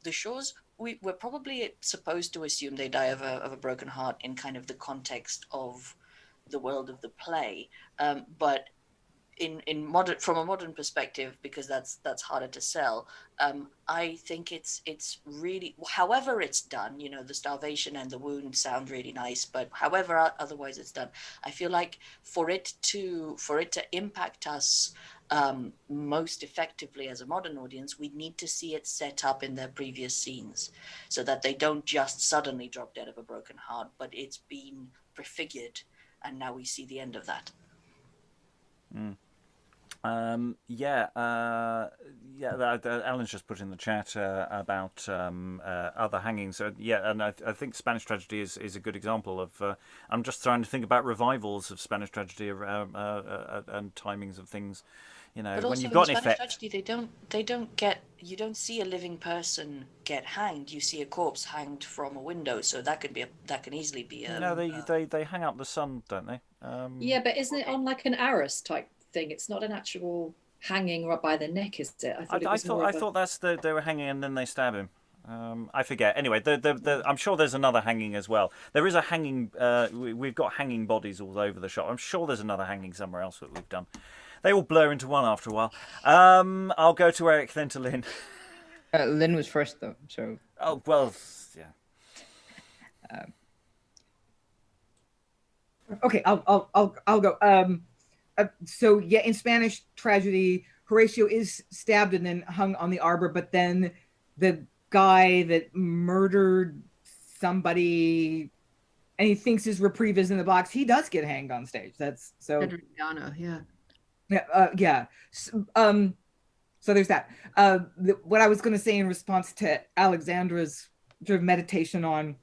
the Shaws, we're probably supposed to assume they die of a broken heart in kind of the context of the world of the play, but from a modern perspective, because that's harder to sell, I think it's really, however it's done, the starvation and the wound sound really nice, but however otherwise it's done, I feel like for it to impact us most effectively as a modern audience, we need to see it set up in their previous scenes so that they don't just suddenly drop dead of a broken heart, but it's been prefigured. And now we see the end of that. Alan's just put in the chat about other hangings. And I think Spanish tragedy is a good example of. I'm just trying to think about revivals of Spanish tragedy and timings of things. But when also you've got in an Spanish effect. tragedy, you don't see a living person get hanged. You see a corpse hanged from a window, so that can easily be a. No, they hang out the sun, don't they? Yeah, but isn't it on like an arras type thing? It's not an actual hanging right by the neck, is it? I thought that's they were hanging and then they stab him. I forget. Anyway, I'm sure there's another hanging as well. There is a hanging. We've got hanging bodies all over the shop. I'm sure there's another hanging somewhere else that we've done. They all blur into one after a while. I'll go to Eric, then to Lynn. Lynn was first, though. So. Oh well, yeah. Okay, I'll go. So yeah, in Spanish tragedy, Horatio is stabbed and then hung on the arbor, but then the guy that murdered somebody and he thinks his reprieve is in the box, he does get hanged on stage. That's so. Adriana, yeah. Yeah. So there's that. What I was going to say in response to Alexandra's sort of meditation on,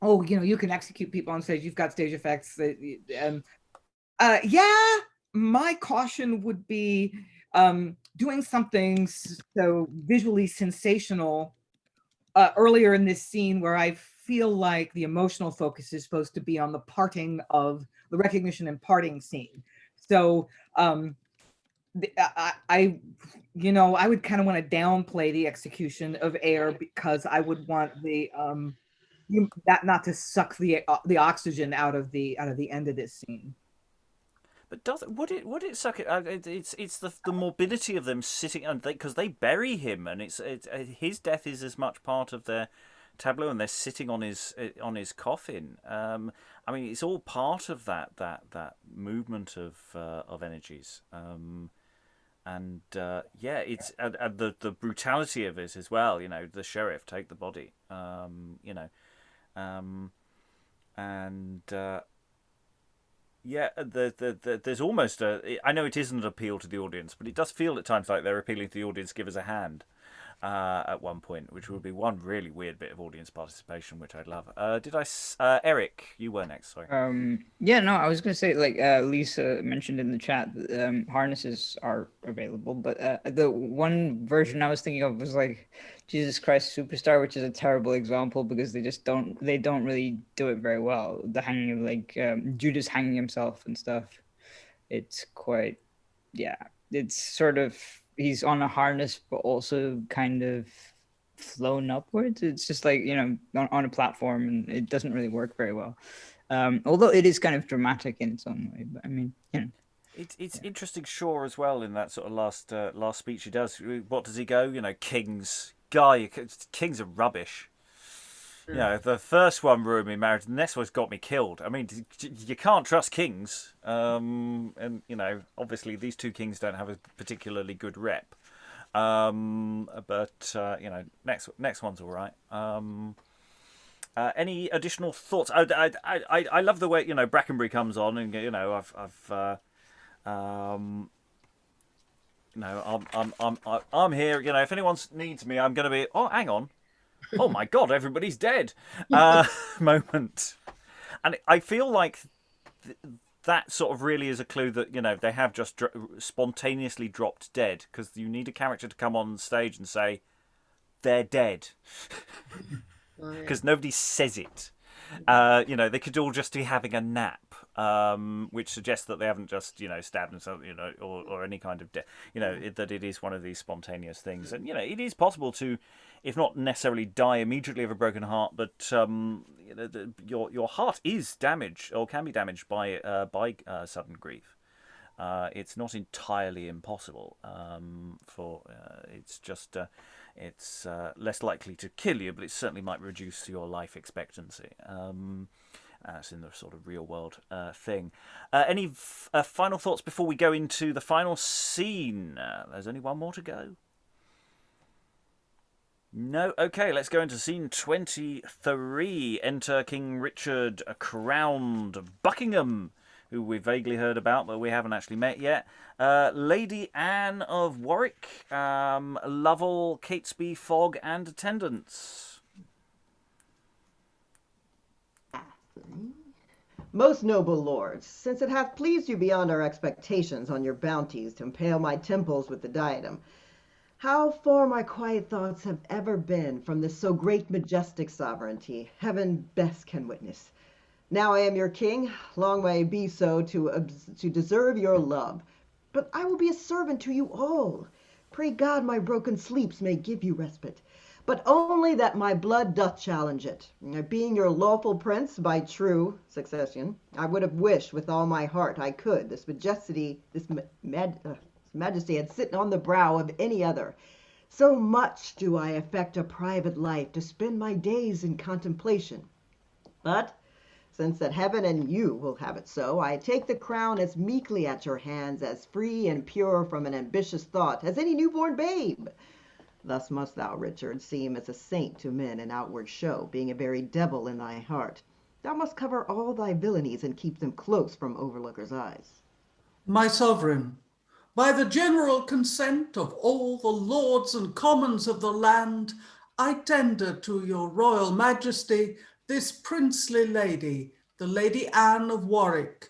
you can execute people on stage. You've got stage effects. My caution would be doing something so visually sensational earlier in this scene where I feel like the emotional focus is supposed to be on the parting of the recognition and parting scene. So I would kind of want to downplay the execution of Ayre because I would want that not to suck the oxygen out of the end of this scene. But would it suck it? It's the morbidity of them sitting because they bury him and it's his death is as much part of their tableau and they're sitting on his coffin. I mean, it's all part of that movement of energies. It's the brutality of it as well. The sheriff take the body. There's almost I know it isn't an appeal to the audience, but it does feel at times like they're appealing to the audience. Give us a hand. At one point, which would be one really weird bit of audience participation, which I'd love. Eric, you were next, sorry. I was going to say, like Lisa mentioned in the chat, harnesses are available, but the one version I was thinking of was like Jesus Christ Superstar, which is a terrible example because they don't really do it very well. The hanging of like Judas hanging himself and stuff. It's quite, it's sort of, he's on a harness, but also kind of flown upwards. It's just like, on a platform, and it doesn't really work very well. Although it is kind of dramatic in its own way. But I mean, It's interesting, Shaw, as well, in that sort of last speech he does. What does he go? Kings. Guy, kings are rubbish. The first one ruined me marriage, the next one's got me killed. I mean, you can't trust kings. And, obviously these two kings don't have a particularly good rep. Next one's all right. Any additional thoughts? I love the way, Brackenbury comes on and, I'm here, if anyone needs me, I'm going to be, oh, hang on. Oh my God, everybody's dead moment. And I feel like that sort of really is a clue that, they have just spontaneously dropped dead, because you need a character to come on stage and say, they're dead. Because nobody says it. They could all just be having a nap, which suggests that they haven't just, stabbed themselves, or any kind of death, that it is one of these spontaneous things. And, it is possible to, if not necessarily die immediately of a broken heart, but your heart is damaged or can be damaged by sudden grief. It's not entirely impossible. It's just it's less likely to kill you, but it certainly might reduce your life expectancy. That's in the sort of real world thing. Any final thoughts before we go into the final scene? There's only one more to go. No? Okay, let's go into scene 23. Enter King Richard, crowned Buckingham, who we vaguely heard about, but we haven't actually met yet. Lady Anne of Warwick, Lovell, Catesby, Fogg, and attendants. Most noble lords, since it hath pleased you beyond our expectations on your bounties to impale my temples with the diadem, how far my quiet thoughts have ever been from this so great majestic sovereignty, heaven best can witness. Now I am your king, long may I be so to deserve your love, but I will be a servant to you all. Pray God my broken sleeps may give you respite, but only that my blood doth challenge it. Being your lawful prince by true succession, I would have wished with all my heart I could this majesty had sit on the brow of any other. So much do I affect a private life to spend my days in contemplation. But since that heaven and you will have it so, I take the crown as meekly at your hands, as free and pure from an ambitious thought as any newborn babe. Thus must thou, Richard, seem as a saint to men in outward show, being a very devil in thy heart. Thou must cover all thy villainies and keep them close from overlookers' eyes. My sovereign, by the general consent of all the lords and commons of the land, I tender to your royal majesty this princely lady, the Lady Anne of Warwick,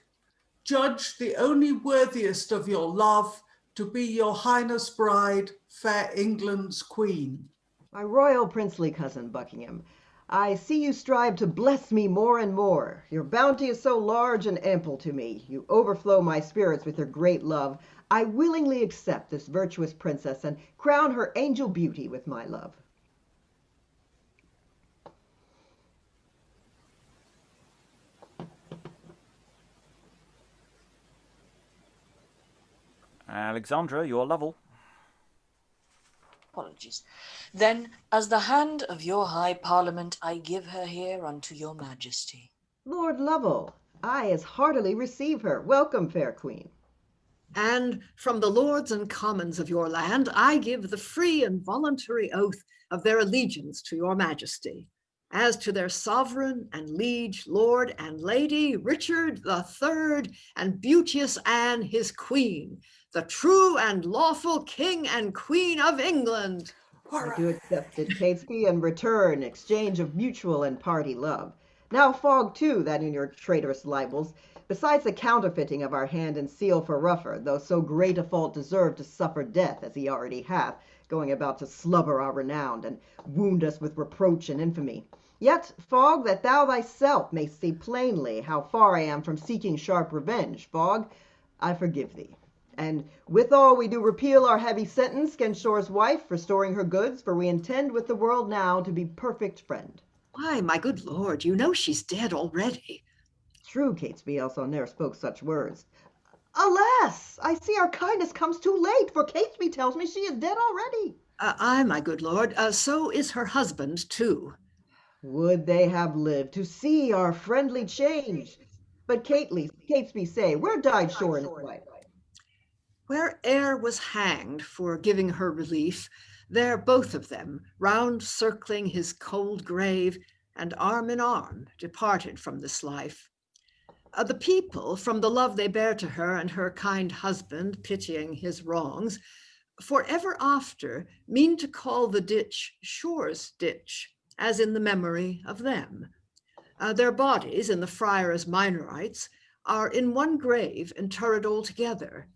judged the only worthiest of your love, to be your highness bride, fair England's queen. My royal princely cousin Buckingham, I see you strive to bless me more and more. Your bounty is so large and ample to me. You overflow my spirits with your great love. I willingly accept this virtuous princess and crown her angel beauty with my love. Alexandra, your Lovell. Apologies. Then, as the hand of your high parliament, I give her here unto your majesty. Lord Lovell, I as heartily receive her. Welcome, fair queen. And from the lords and commons of your land, I give the free and voluntary oath of their allegiance to your majesty, as to their sovereign and liege, lord and lady, Richard the Third, and beauteous Anne, his queen, the true and lawful king and queen of England. I do accept it, Catesby, and return exchange of mutual and party love. Now Fogg, too, that in your traitorous libels, besides the counterfeiting of our hand and seal for Rufford, though so great a fault deserved to suffer death, as he already hath, going about to slubber our renown, and wound us with reproach and infamy. Yet, Fogg, that thou thyself mayst see plainly how far I am from seeking sharp revenge, Fogg, I forgive thee. And withal we do repeal our heavy sentence 'gainst Shore's wife, restoring her goods, for we intend with the world now to be perfect friend. Why, my good lord, you know she's dead already. True, Catesby, else I ne'er spoke such words. Alas, I see our kindness comes too late, for Catesby tells me she is dead already. Aye, my good lord, so is her husband too. Would they have lived to see our friendly change? But Catesby say, where died Shore and his wife? Where Ayre was hanged for giving her relief, there both of them, round circling his cold grave, and arm in arm departed from this life. The people, from the love they bear to her and her kind husband, pitying his wrongs, for ever after mean to call the ditch Shore's ditch, as in the memory of them. Their bodies, in the friars Minorites, are in one grave interred all together.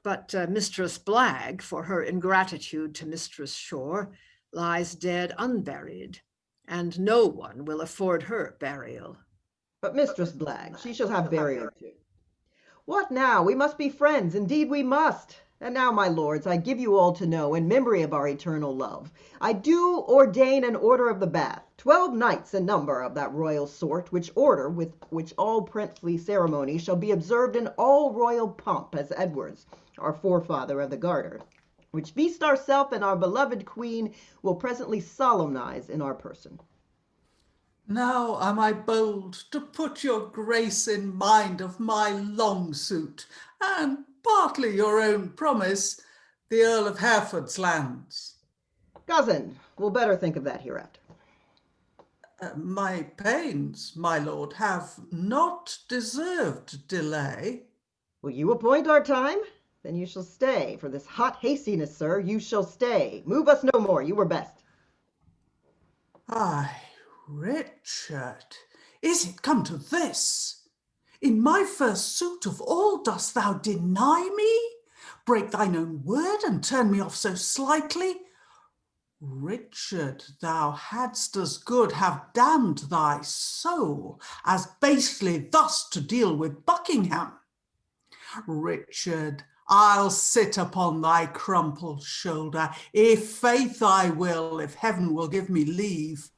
But Mistress Blague, for her ingratitude to Mistress Shore, lies dead unburied, and no one will afford her burial. But Mistress Blague, she shall have burial too. What now? We must be friends, indeed we must. And now, my lords, I give you all to know, in memory of our eternal love, I do ordain an order of the bath, 12 knights in number of that royal sort, which order with which all princely ceremony shall be observed in all royal pomp, as Edward's, our forefather of the Garter, which feast ourself and our beloved queen will presently solemnize in our person. Now am I bold to put your grace in mind of my long suit, and partly your own promise, the Earl of Hereford's lands. Cousin, we'll better think of that hereafter. My pains, my lord, have not deserved delay. Will you appoint our time? Then you shall stay. For this hot hastiness, sir, you shall stay. Move us no more, you were best. Ay, Richard, is it come to this? In my first suit of all dost thou deny me? Break thine own word and turn me off so slightly? Richard, thou hadst as good have damned thy soul as basely thus to deal with Buckingham. Richard, I'll sit upon thy crumpled shoulder, if faith I will, if heaven will give me leave.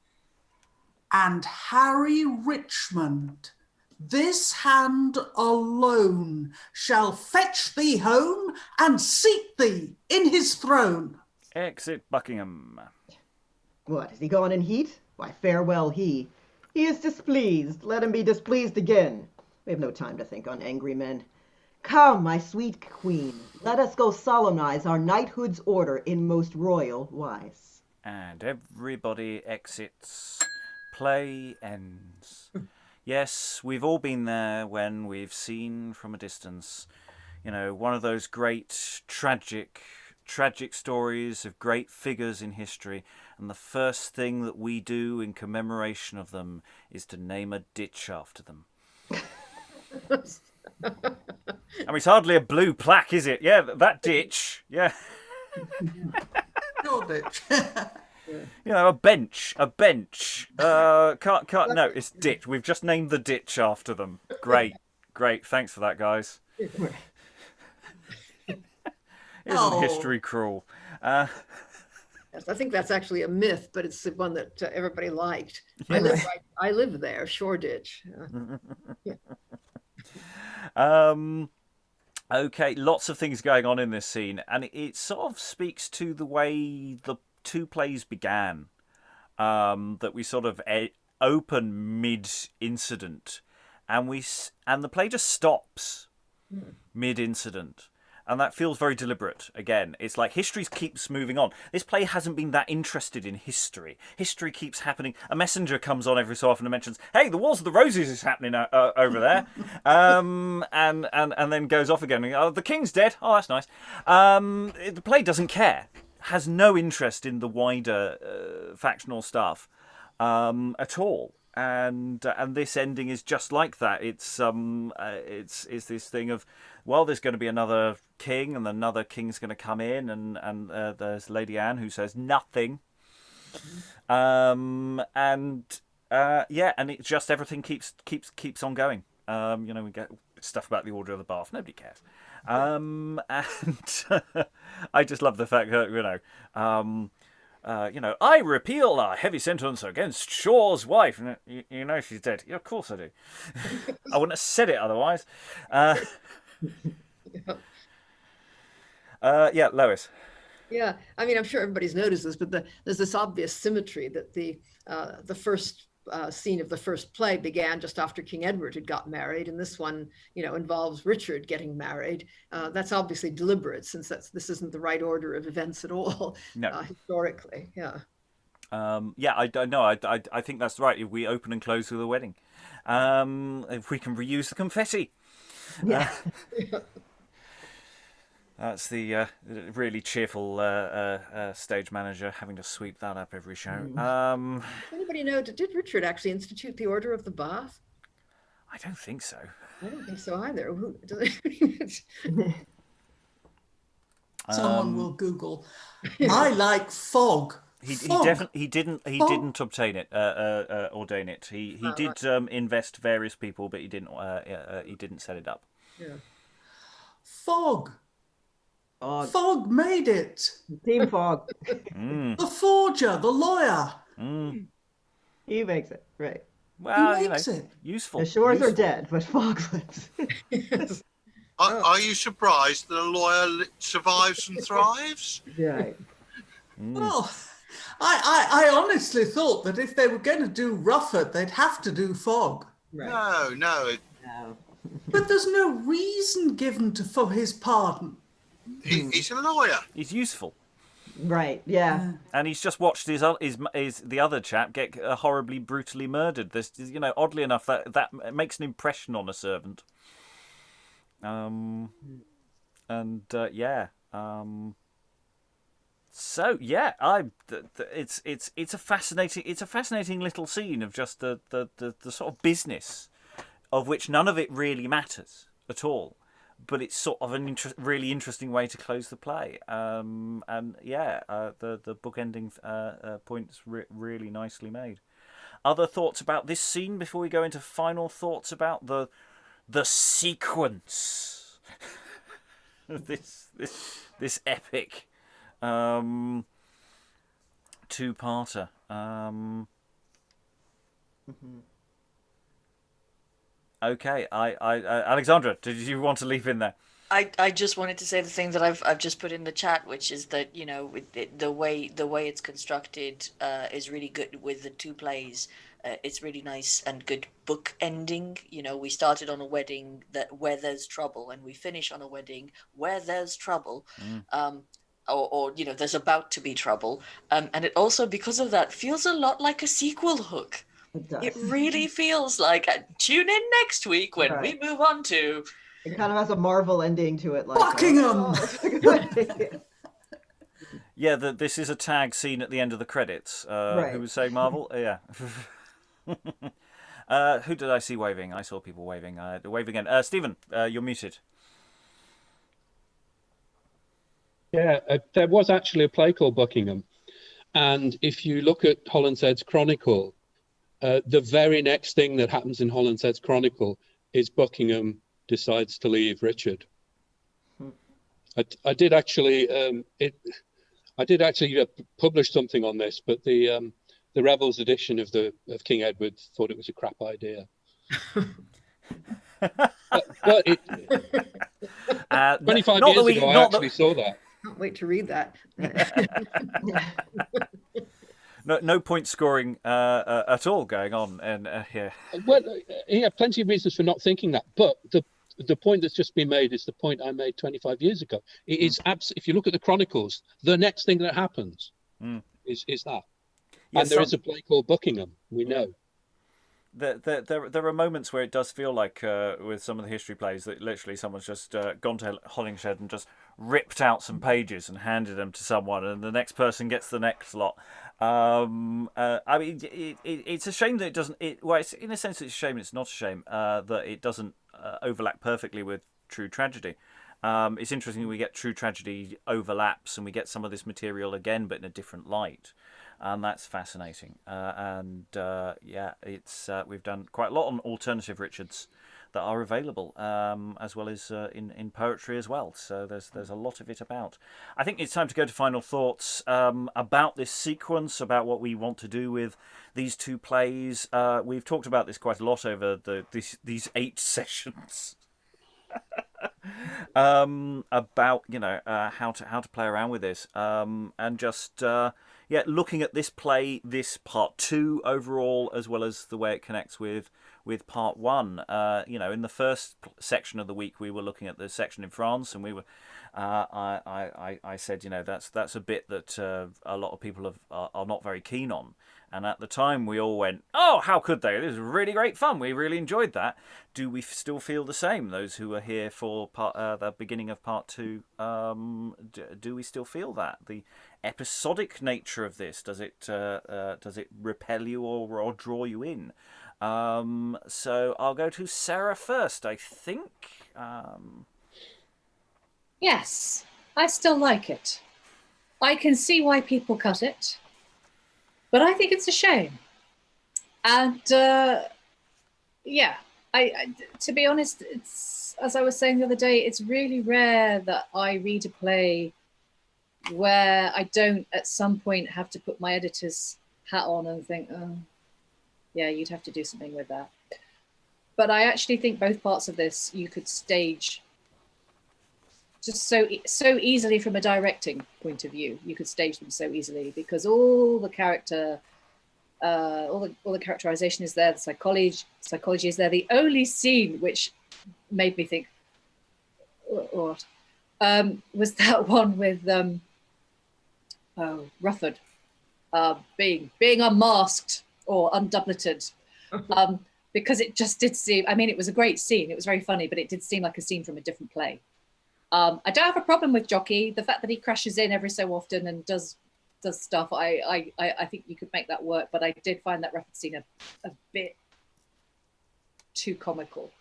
And Harry Richmond, this hand alone shall fetch thee home and seat thee in his throne. Exit Buckingham. What, is he gone in heat? Why, farewell he. He is displeased. Let him be displeased again. We have no time to think on angry men. Come, my sweet queen, let us go solemnize our knighthood's order in most royal wise. And everybody exits. Play ends. Yes, we've all been there when we've seen from a distance, one of those great tragic stories of great figures in history, and the first thing that we do in commemoration of them is to name a ditch after them. It's hardly a blue plaque, is it? Yeah, that ditch. Yeah. Your ditch. A bench. Can't. No, it's ditch. We've just named the ditch after them. Great. Thanks for that, guys. Isn't history cruel? Yes, I think that's actually a myth, but it's the one that everybody liked. Yeah. I live there, Shoreditch. Yeah. Okay, lots of things going on in this scene, and it sort of speaks to the way the two plays began. That we sort of open mid-incident, and the play just stops mid-incident. And that feels very deliberate. Again, it's like history keeps moving on. This play hasn't been that interested in history. History keeps happening. A messenger comes on every so often and mentions, "Hey, the Wars of the Roses is happening over there," and then goes off again. "Oh, the king's dead. Oh, that's nice." The play doesn't care. Has no interest in the wider factional stuff at all. And this ending is just like that. It's this thing of, well, there's going to be another king, and another king's going to come in, and there's Lady Anne who says nothing, and it just everything keeps on going. We get stuff about the Order of the Bath. Nobody cares, and I just love the fact that I repeal our heavy sentence against Shaw's wife. And she's dead. Yeah, of course I do. I wouldn't have said it otherwise. Lois. Yeah, I'm sure everybody's noticed this, but there's this obvious symmetry that the first scene of the first play began just after King Edward had got married, and this one, involves Richard getting married. That's obviously deliberate, since this isn't the right order of events at all. No. Historically, yeah. I don't know. I think that's right. If we open and close with a wedding, if we can reuse the confetti. Yeah. That's the really cheerful stage manager having to sweep that up every show. Does anybody know, did Richard actually institute the Order of the Bath? I don't think so. I don't think so either. Someone will Google. I like Fogg. He didn't obtain it, ordain it. He did invest various people, but he didn't set it up. Yeah. Fogg. Fogg made it. Team Fogg. The forger, the lawyer. He makes it, right. Well, he makes it. Useful. The Shores are dead, but Fogg lives. Are you surprised that a lawyer survives and thrives? Right. Well, I honestly thought that if they were going to do Rufford, they'd have to do Fogg. Right. No. But there's no reason given for his pardon. He's a lawyer. He's useful. Right. Yeah. And he's just watched his the other chap get horribly, brutally murdered. This, oddly enough, that makes an impression on a servant. So yeah, it's a fascinating little scene of just the sort of business of which none of it really matters at all, but it's sort of really interesting way to close the play. The bookending point's really nicely made. Other thoughts about this scene before we go into final thoughts about the sequence of this epic two-parter. Okay, Alexandra, did you want to leave in there? I just wanted to say the thing that I've just put in the chat, which is that the way it's constructed is really good with the two plays. It's really nice and good book ending. We started on a wedding where there's trouble, and we finish on a wedding where there's trouble. Or there's about to be trouble. And it also, because of that, feels a lot like a sequel hook. It does. It really feels like tune in next week when we move on to. It kind of has a Marvel ending to it, like Buckingham. Yeah, this is a tag scene at the end of the credits. Right. Who was saying Marvel? Yeah. Who did I see waving? I saw people waving. Wave again. Stephen, you're muted. Yeah, there was actually a play called Buckingham. And if you look at Holinshed's Chronicle, the very next thing that happens in Holinshed's Chronicle is Buckingham decides to leave Richard. I did actually publish something on this, but the Rebels edition of King Edward thought it was a crap idea. but 25 years ago, I actually saw that. Can't wait to read that. No point scoring at all going on here. Well, he had plenty of reasons for not thinking that, but the point that's just been made is the point I made 25 years ago. It is if you look at the Chronicles, the next thing that happens is that. Yeah, and there is a play called Buckingham, we know. There are moments where it does feel like with some of the history plays that literally someone's just gone to Holingshed and just ripped out some pages and handed them to someone, and the next person gets the next lot. I mean, it's a shame that it doesn't. It's in a sense it's a shame. It's not a shame that it doesn't overlap perfectly with True Tragedy. It's interesting we get True Tragedy overlaps and we get some of this material again, but in a different light. And that's fascinating. It's we've done quite a lot on alternative Richards that are available, as well as in poetry as well. So there's a lot of it about. I think it's time to go to final thoughts about this sequence, about what we want to do with these two plays. We've talked about this quite a lot over these 8 sessions. About how to play around with this, and just looking at this play, this part 2 overall, as well as the way it connects with part 1. In the first section of the week, we were looking at the section in France, and we were I said that's a bit that a lot of people are not very keen on. And at the time, we all went, "Oh, how could they? It was really great fun. We really enjoyed that." Do we still feel the same? Those who are here for the beginning of part 2, do we still feel that the episodic nature of this, does it repel you or draw you in? So I'll go to Sarah first, I think. Yes, I still like it. I can see why people cut it. But I think it's a shame. And I to be honest, it's, as I was saying the other day, it's really rare that I read a play where I don't at some point have to put my editor's hat on and think, oh, yeah, you'd have to do something with that. But I actually think both parts of this you could stage just so easily from a directing point of view. You could stage them so easily because all the character, all the characterization is there. The psychology is there. The only scene which made me think, what, was that one with Rufford, being unmasked or undubleted, because it just did seem. I mean, it was a great scene. It was very funny, but it did seem like a scene from a different play. I don't have a problem with Jockie. The fact that he crashes in every so often and does stuff, I think you could make that work. But I did find that Rufford scene a bit too comical.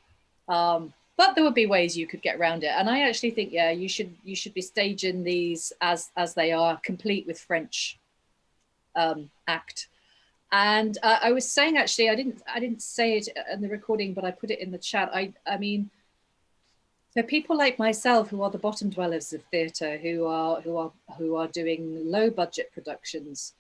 But there would be ways you could get around it. And I actually think, yeah, you should be staging these as they are, complete with French act. And I was saying, actually, I didn't say it in the recording, but I put it in the chat. I mean, for people like myself who are the bottom dwellers of theatre, who are doing low budget productions,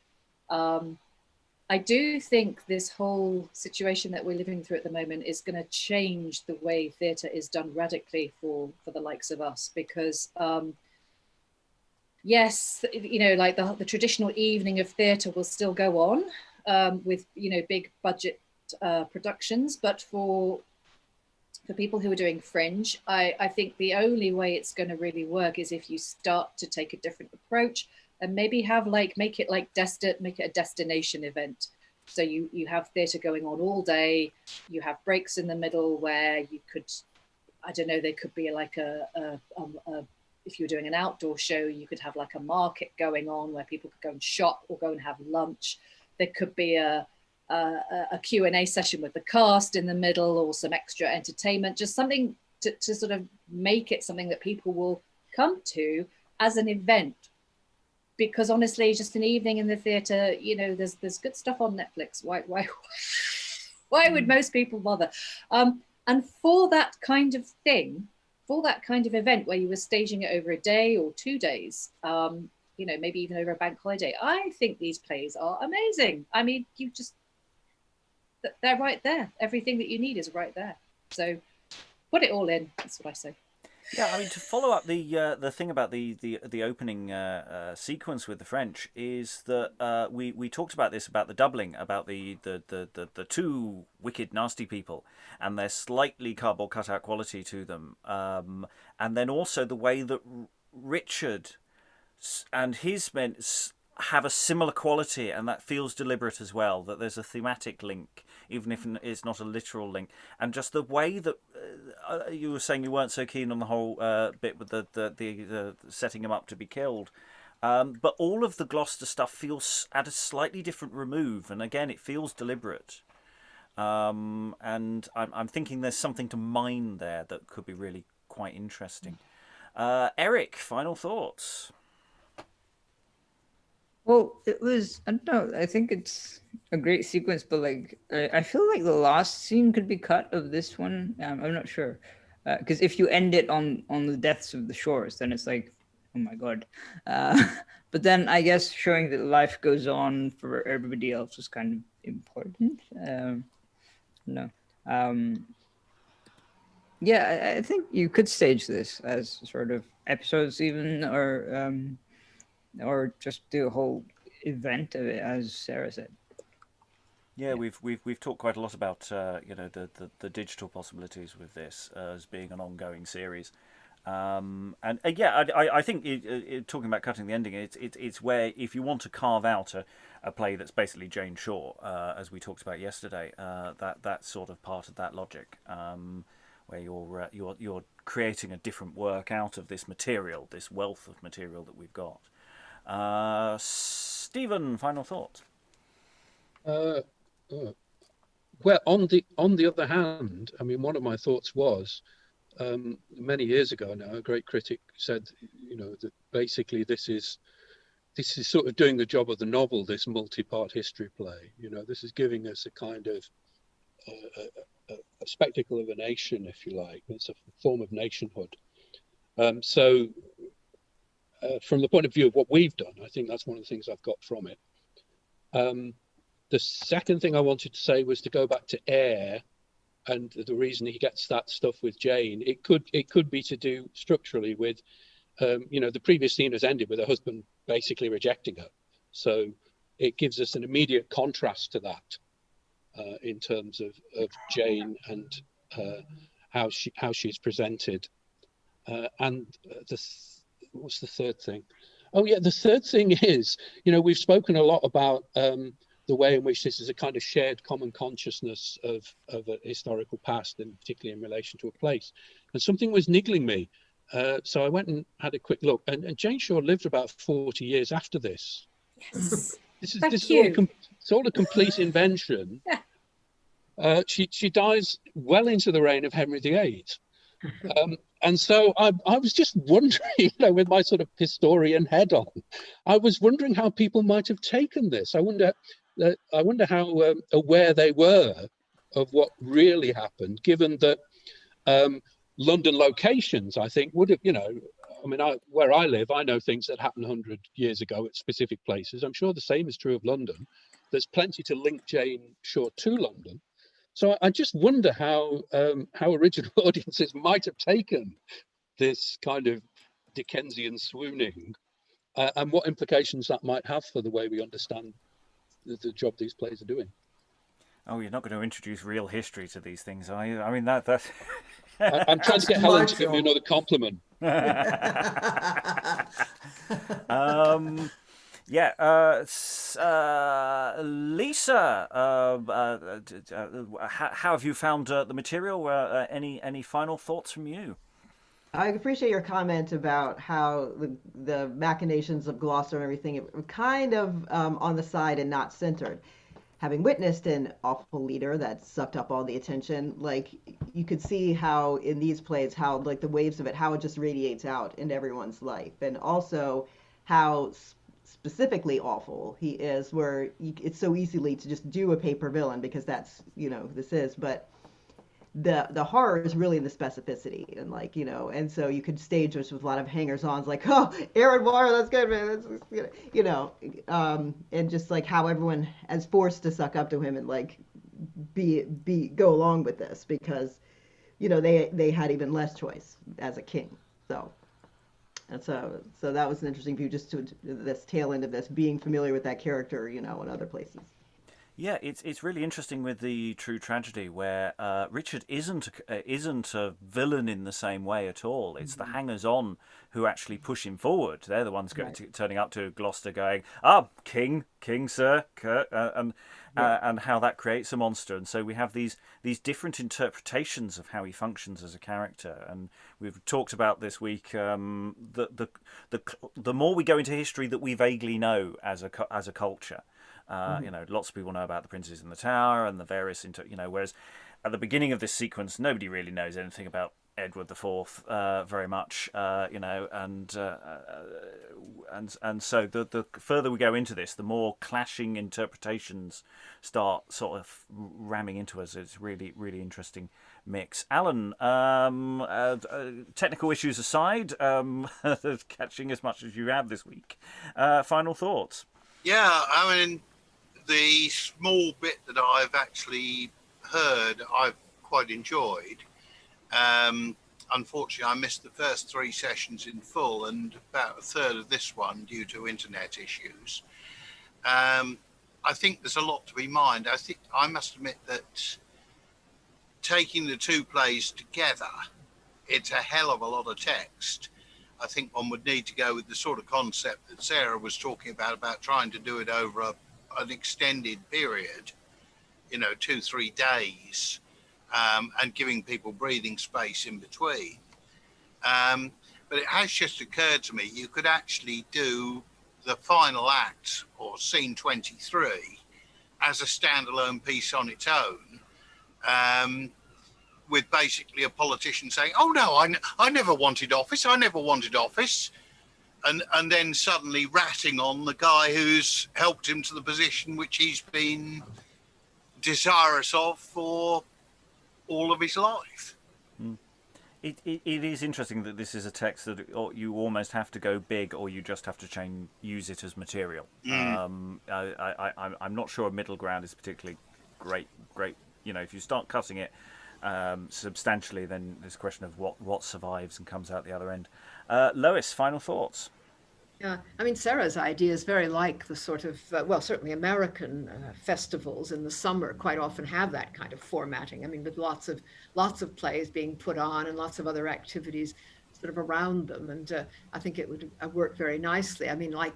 I do think this whole situation that we're living through at the moment is going to change the way theatre is done radically for the likes of us, because yes, you know, like the traditional evening of theatre will still go on with, you know, big budget productions, but for people who are doing fringe, I think the only way it's going to really work is if you start to take a different approach and maybe have make it a destination event. So you have theatre going on all day, you have breaks in the middle where you could, I don't know, there could be like if you were doing an outdoor show, you could have like a market going on where people could go and shop or go and have lunch. There could be a Q&A session with the cast in the middle, or some extra entertainment, just something to sort of make it something that people will come to as an event. Because honestly, just an evening in the theatre, you know, there's good stuff on Netflix. Why would most people bother? And for that kind of thing, for that kind of event where you were staging it over a day or 2 days, you know, maybe even over a bank holiday, I think these plays are amazing. I mean, they're right there. Everything that you need is right there. So put it all in. That's what I say. Yeah, I mean, to follow up the thing about the opening sequence with the French is that we talked about this, about the doubling, about the two wicked nasty people and their slightly cardboard cutout quality to them, and then also the way that Richard and his men have a similar quality, and that feels deliberate as well, that there's a thematic link, even if it's not a literal link. And just the way that you were saying you weren't so keen on the whole bit with the setting him up to be killed, but all of the Gloucester stuff feels at a slightly different remove, and again it feels deliberate, and I'm thinking there's something to mine there that could be really quite interesting. Eric, final thoughts? Well, it was, I don't know, I think it's a great sequence, but like, I feel like the last scene could be cut of this one. I'm not sure. Because if you end it on the deaths of the shores, then it's like, oh my God. But then I guess showing that life goes on for everybody else was kind of important. Yeah, I think you could stage this as sort of episodes even, or just do a whole event of it, as Sarah said. Yeah, we've talked quite a lot about you know, the digital possibilities with this as being an ongoing series, and yeah, I think talking about cutting the ending, it's where if you want to carve out a play that's basically Jane Shore, as we talked about yesterday, that's sort of part of that logic, where you're creating a different work out of this material, this wealth of material that we've got. Stephen, final thought? Well, on the other hand, I mean, one of my thoughts was, many years ago now, a great critic said, you know, that basically this is sort of doing the job of the novel, this multi-part history play. You know, this is giving us a kind of a spectacle of a nation, if you like. It's a form of nationhood. So from the point of view of what we've done, I think that's one of the things I've got from it. The second thing I wanted to say was to go back to Ayre, and the reason he gets that stuff with Jane. It could be to do structurally with, you know, the previous scene has ended with her husband basically rejecting her, so it gives us an immediate contrast to that in terms of Jane and how she's presented. And what's the third thing? Oh yeah, the third thing is, we've spoken a lot about the way in which this is a kind of shared common consciousness of a historical past, and particularly in relation to a place. And something was niggling me. So I went and had a quick look, and Jane Shore lived about 40 years after this. Yes. This is Thank all you. it's all a complete invention. Yeah. She dies well into the reign of Henry VIII. And so I was just wondering, with my sort of historian head on, I was wondering how people might have taken this. I wonder how aware they were of what really happened, given that London locations, I think, would have, where I live, I know things that happened 100 years ago at specific places. I'm sure the same is true of London. There's plenty to link Jane Shore to London. So I just wonder how original audiences might have taken this kind of Dickensian swooning, and what implications that might have for the way we understand the job these plays are doing. Oh, you're not going to introduce real history to these things, are you? I mean, that's... I'm trying to get Helen to give me another compliment. Lisa, how have you found the material? Any final thoughts from you? I appreciate your comment about how the machinations of Gloucester and everything were kind of on the side and not centered. Having witnessed an awful leader that sucked up all the attention, like you could see how in these plays, how like the waves of it, how it just radiates out into everyone's life, and also how specifically awful he is, where it's so easily to just do a paper villain because that's this is, but the horror is really in the specificity, and and so you could stage this with a lot of hangers-ons, like, oh, Aaron Moore, that's good, man, that's, and just like how everyone is forced to suck up to him and like go along with this because they had even less choice as a king. So that was an interesting view, just to this tail end of this, being familiar with that character, in other places. Yeah, it's really interesting with the True Tragedy, where Richard isn't a villain in the same way at all. It's the hangers-on who actually push him forward. They're the ones turning up to Gloucester, going, King, sir, and how that creates a monster. And so we have these different interpretations of how he functions as a character. And we've talked about this week the more we go into history that we vaguely know as a culture. Lots of people know about the Princes in the Tower and the various, whereas at the beginning of this sequence, nobody really knows anything about Edward IV very much, and so the further we go into this, the more clashing interpretations start sort of ramming into us. It's really, really interesting mix. Alan, technical issues aside, catching as much as you have this week, final thoughts? Yeah, I mean, the small bit that I've actually heard, I've quite enjoyed. Unfortunately, I missed the first 3 sessions in full and about a third of this one due to internet issues. I think there's a lot to be mined. I must admit that taking the 2 plays together, it's a hell of a lot of text. I think one would need to go with the sort of concept that Sarah was talking about trying to do it over an extended period, 2-3 days, and giving people breathing space in between. But it has just occurred to me, you could actually do the final act or scene 23 as a standalone piece on its own, with basically a politician saying, oh no, I never wanted office, and then suddenly ratting on the guy who's helped him to the position which he's been desirous of for all of his life. It is interesting that this is a text that you almost have to go big, or you just have to use it as material. I'm not sure a middle ground is particularly great. If you start cutting it substantially, then there's a question of what survives and comes out the other end. Lois, final thoughts? Yeah, I mean, Sarah's idea is very like the sort of, certainly American festivals in the summer quite often have that kind of formatting. I mean, with lots of plays being put on and lots of other activities. sort of around them. And I think it would work very nicely. I mean, like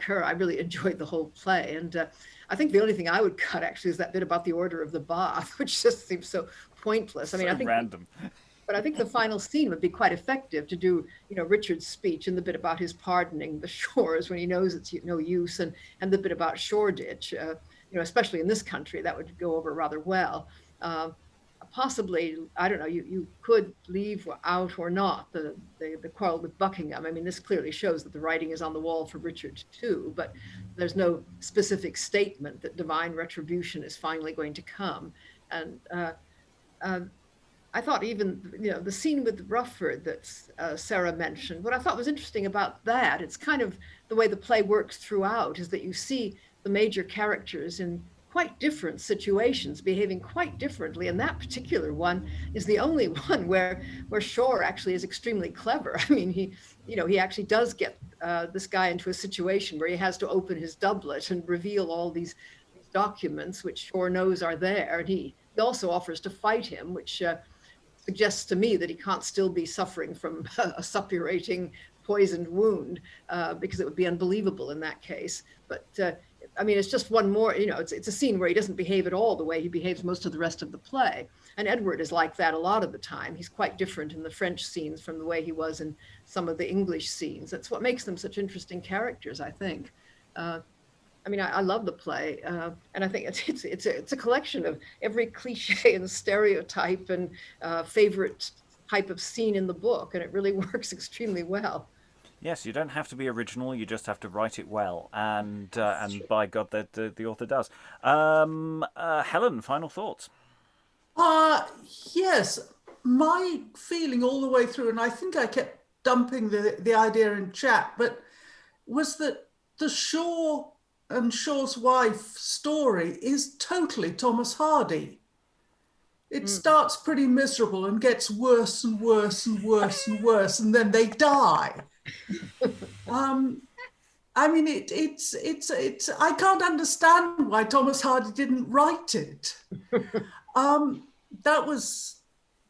her, I really enjoyed the whole play. And I think the only thing I would cut actually is that bit about the order of the bath, which just seems so pointless. I mean, So I think random. but I think the final scene would be quite effective to do, Richard's speech and the bit about his pardoning the shores when he knows it's no use, and the bit about Shoreditch, especially in this country, that would go over rather well. Possibly, I don't know, you could leave out or not the quarrel with Buckingham. I mean, this clearly shows that the writing is on the wall for Richard too, but there's no specific statement that divine retribution is finally going to come. And I thought even, the scene with Rufford that Sarah mentioned, what I thought was interesting about that, it's kind of the way the play works throughout, is that you see the major characters in quite different situations, behaving quite differently. And that particular one is the only one where Shore actually is extremely clever. I mean, he actually does get this guy into a situation where he has to open his doublet and reveal all these documents, which Shore knows are there. And he also offers to fight him, which suggests to me that he can't still be suffering from a suppurating poisoned wound, because it would be unbelievable in that case. But I mean, it's just one more, it's a scene where he doesn't behave at all the way he behaves most of the rest of the play. And Edward is like that a lot of the time. He's quite different in the French scenes from the way he was in some of the English scenes. That's what makes them such interesting characters, I think. I mean, I love the play, and I think it's a collection of every cliche and stereotype and favorite type of scene in the book, and it really works extremely well. Yes, you don't have to be original. You just have to write it well, and by God, that the author does. Helen, final thoughts? Yes, my feeling all the way through, and I think I kept dumping the idea in chat, but was that the Shore and Shore's wife story is totally Thomas Hardy. It starts pretty miserable and gets worse and worse and worse and worse, and then they die. I mean, it's I can't understand why Thomas Hardy didn't write it. That was,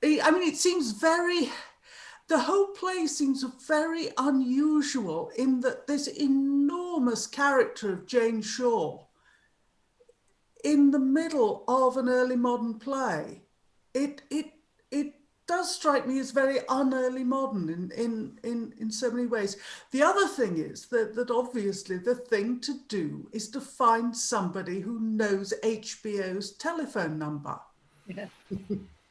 I mean, it seems the whole play seems very unusual in that this enormous character of Jane Shore in the middle of an early modern play. It does strike me as very un-early modern in so many ways. The other thing is that obviously the thing to do is to find somebody who knows HBO's telephone number. Yeah.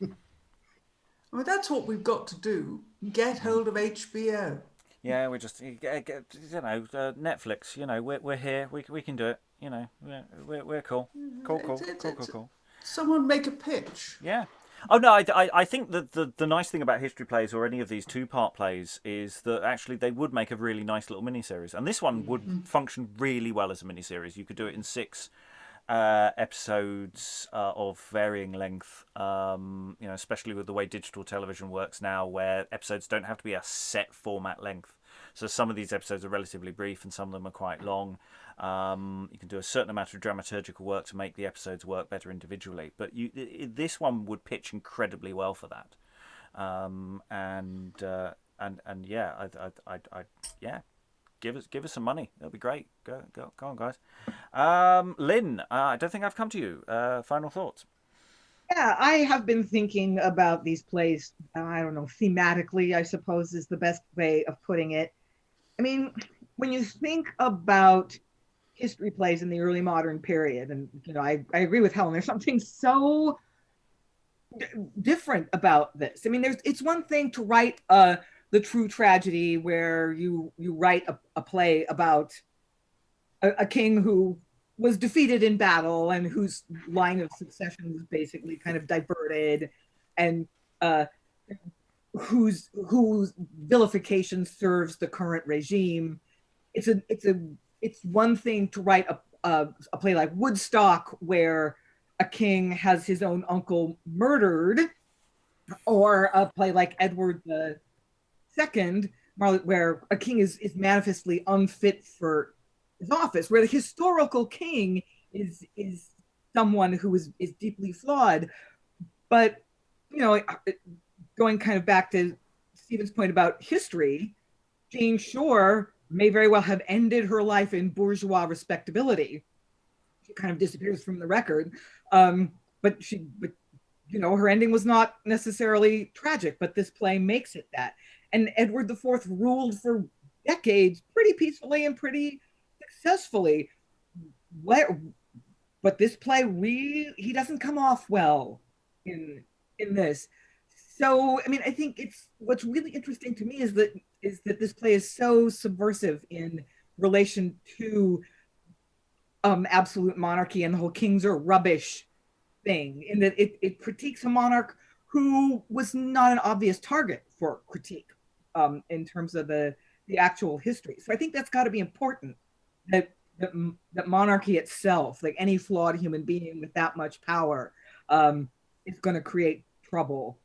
I mean, that's what we've got to do. Get hold of HBO. Yeah, we're just, Netflix. We're here. We can do it. We're cool. Cool. Someone make a pitch. Yeah. Oh no, I think that the nice thing about history plays or any of these 2-part plays is that actually they would make a really nice little miniseries, and this one would function really well as a miniseries. You could do it in 6 episodes of varying length, especially with the way digital television works now, where episodes don't have to be a set format length. So some of these episodes are relatively brief and some of them are quite long. You can do a certain amount of dramaturgical work to make the episodes work better individually, but this one would pitch incredibly well for that. Give us some money. That'll be great. Go on, guys. Lynn, I don't think I've come to you. Final thoughts? Yeah, I have been thinking about these plays, I don't know, thematically, I suppose is the best way of putting it. I mean, when you think about history plays in the early modern period, and, I agree with Helen, there's something so different about this. I mean, it's one thing to write the true tragedy where you write a play about a king who was defeated in battle and whose line of succession was basically kind of diverted, and whose vilification serves the current regime. It's one thing to write a play like Woodstock where a king has his own uncle murdered, or a play like Edward II, where a king is manifestly unfit for his office, where the historical king is someone who is deeply flawed. But going kind of back to Stephen's point about history, Jane Shore may very well have ended her life in bourgeois respectability. She kind of disappears from the record, but her ending was not necessarily tragic. But this play makes it that. And Edward IV ruled for decades pretty peacefully and pretty successfully. But this play he doesn't come off well in this. So, I mean, I think what's really interesting to me is that this play is so subversive in relation to absolute monarchy and the whole kings are rubbish thing, in that it critiques a monarch who was not an obvious target for critique in terms of the actual history. So I think that's got to be important, that monarchy itself, like any flawed human being with that much power, is going to create trouble.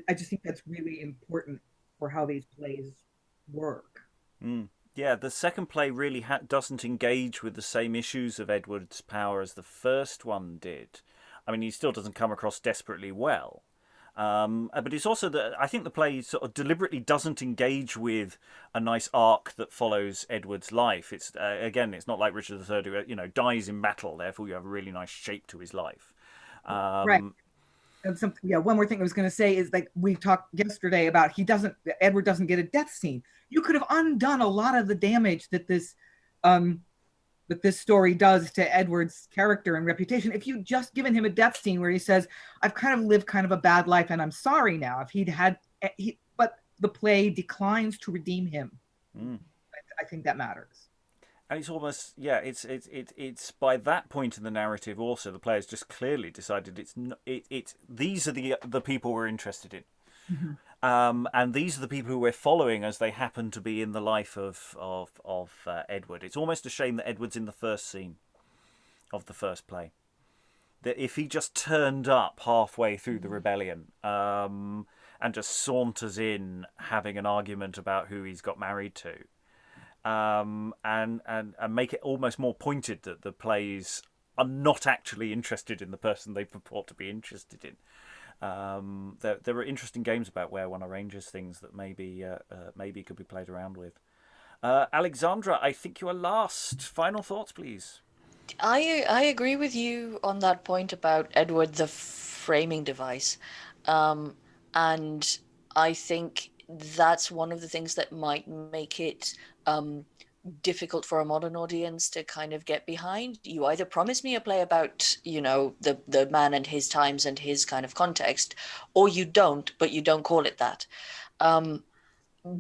I just think that's really important for how these plays work. Yeah, the second play really doesn't engage with the same issues of Edward's power as the first one did. I mean, he still doesn't come across desperately well. But it's also that I think the play sort of deliberately doesn't engage with a nice arc that follows Edward's life. It's again, it's not like Richard III, who dies in battle. Therefore, you have a really nice shape to his life. Right. And one more thing I was going to say is, like we talked yesterday about, Edward doesn't get a death scene. You could have undone a lot of the damage that this story does to Edward's character and reputation if you'd just given him a death scene where he says, I've kind of lived kind of a bad life and I'm sorry now. But the play declines to redeem him. I think that matters. And it's almost, it's by that point in the narrative also the players just clearly decided these are the people we're interested in. Mm-hmm. And these are the people who we're following as they happen to be in the life of Edward. It's almost a shame that Edward's in the first scene of the first play. That if he just turned up halfway through the rebellion and just saunters in having an argument about who he's got married to, and make it almost more pointed that the plays are not actually interested in the person they purport to be interested in. There are interesting games about where one arranges things that maybe could be played around with. Alexandra, I think you are last. Final thoughts, please. I agree with you on that point about Edward, the framing device. And I think that's one of the things that might make it difficult for a modern audience to kind of get behind. You either promise me a play about, the man and his times and his kind of context, or you don't, but you don't call it that.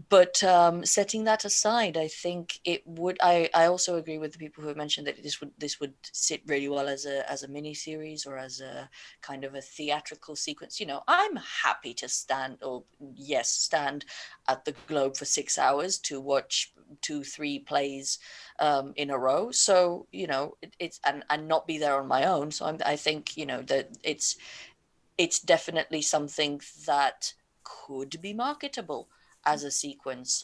But setting that aside, I think it would. I also agree with the people who have mentioned that this would sit really well as a mini series or as a kind of a theatrical sequence. I'm happy to stand at the Globe for 6 hours to watch 2-3 plays in a row. So it's and not be there on my own. So I think that it's definitely something that could be marketable as a sequence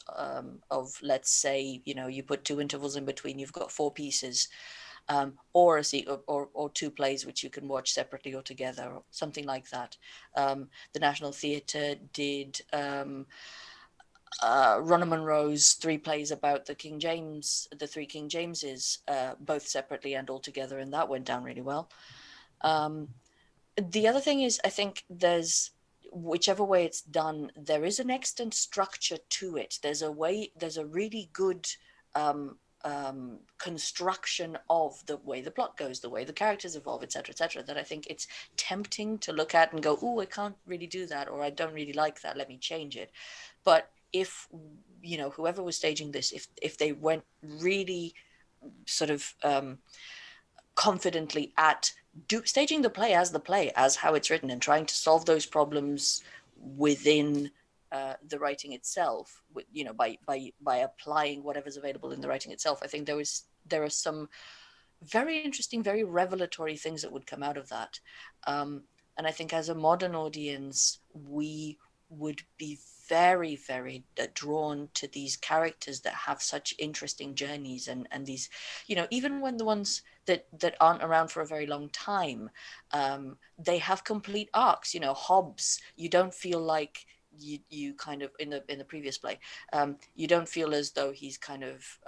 of, let's say, you put 2 intervals in between, you've got 4 pieces, or 2 plays which you can watch separately or together, or something like that. The National Theatre did Ronna Munro's 3 plays about the 3 King Jameses, both separately and all together, and that went down really well. The other thing is, I think whichever way it's done, there is an extant structure to it. There's a really good construction of the way the plot goes, the way the characters evolve, etc., that I think it's tempting to look at and go, oh, I can't really do that, or I don't really like that, let me change it. But if, whoever was staging this, if they went really sort of confidently at staging the play as how it's written, and trying to solve those problems within the writing itself, by applying whatever's available in the writing itself, I think there are some very interesting, very revelatory things that would come out of that. And I think as a modern audience, we would be very, very drawn to these characters that have such interesting journeys, and these, even when the ones that aren't around for a very long time, they have complete arcs. Hobbes, you don't feel like you kind of in the previous play, you don't feel as though he's kind of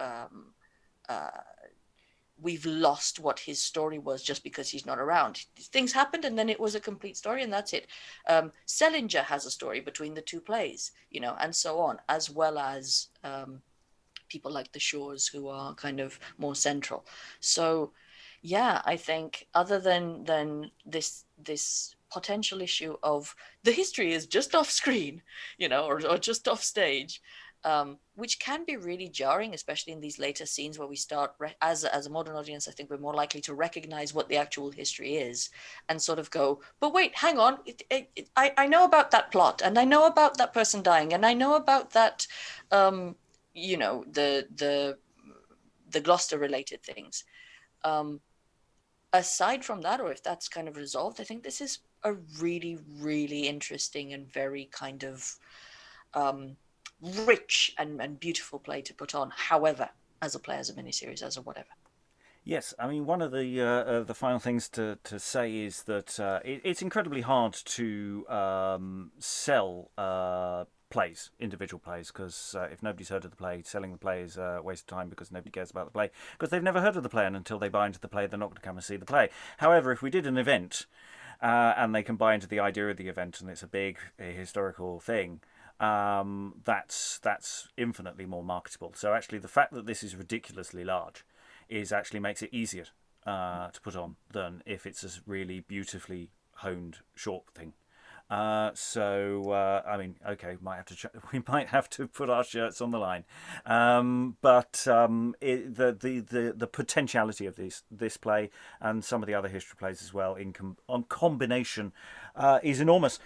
we've lost what his story was just because he's not around. Things happened and then it was a complete story and that's it. Selinger has a story between the two plays, and so on, as well as people like the Shores who are kind of more central. So yeah, I think other than this potential issue of the history is just off screen, or just off stage, which can be really jarring, especially in these later scenes where we start, as a modern audience, I think we're more likely to recognize what the actual history is and sort of go, but wait, hang on, I know about that plot, and I know about that person dying, and I know about that, the Gloucester related things. Aside from that, or if that's kind of resolved, I think this is a really, really interesting and very kind of rich and beautiful play to put on. However, as a play, as a miniseries, as a whatever. Yes, I mean, one of the final things to say is that it's incredibly hard to sell plays, individual plays, because if nobody's heard of the play, selling the play is a waste of time because nobody cares about the play, because they've never heard of the play, and until they buy into the play, they're not going to come and see the play. However, if we did an event and they can buy into the idea of the event and it's a big historical thing, that's infinitely more marketable. So actually the fact that this is ridiculously large actually makes it easier to put on than if it's a really beautifully honed short thing. I mean, okay, we might have to put our shirts on the line, but the potentiality of this play and some of the other history plays as well on combination is enormous.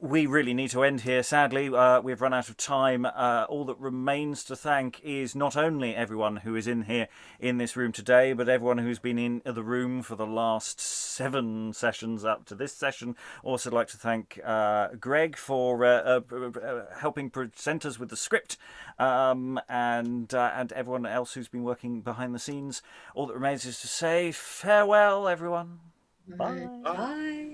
We really need to end here. Sadly, we've run out of time. All that remains to thank is not only everyone who is in here in this room today, but everyone who's been in the room for the last 7 sessions up to this session. Also, like to thank Greg for helping present us with the script, and everyone else who's been working behind the scenes. All that remains is to say farewell, everyone. Bye. Bye.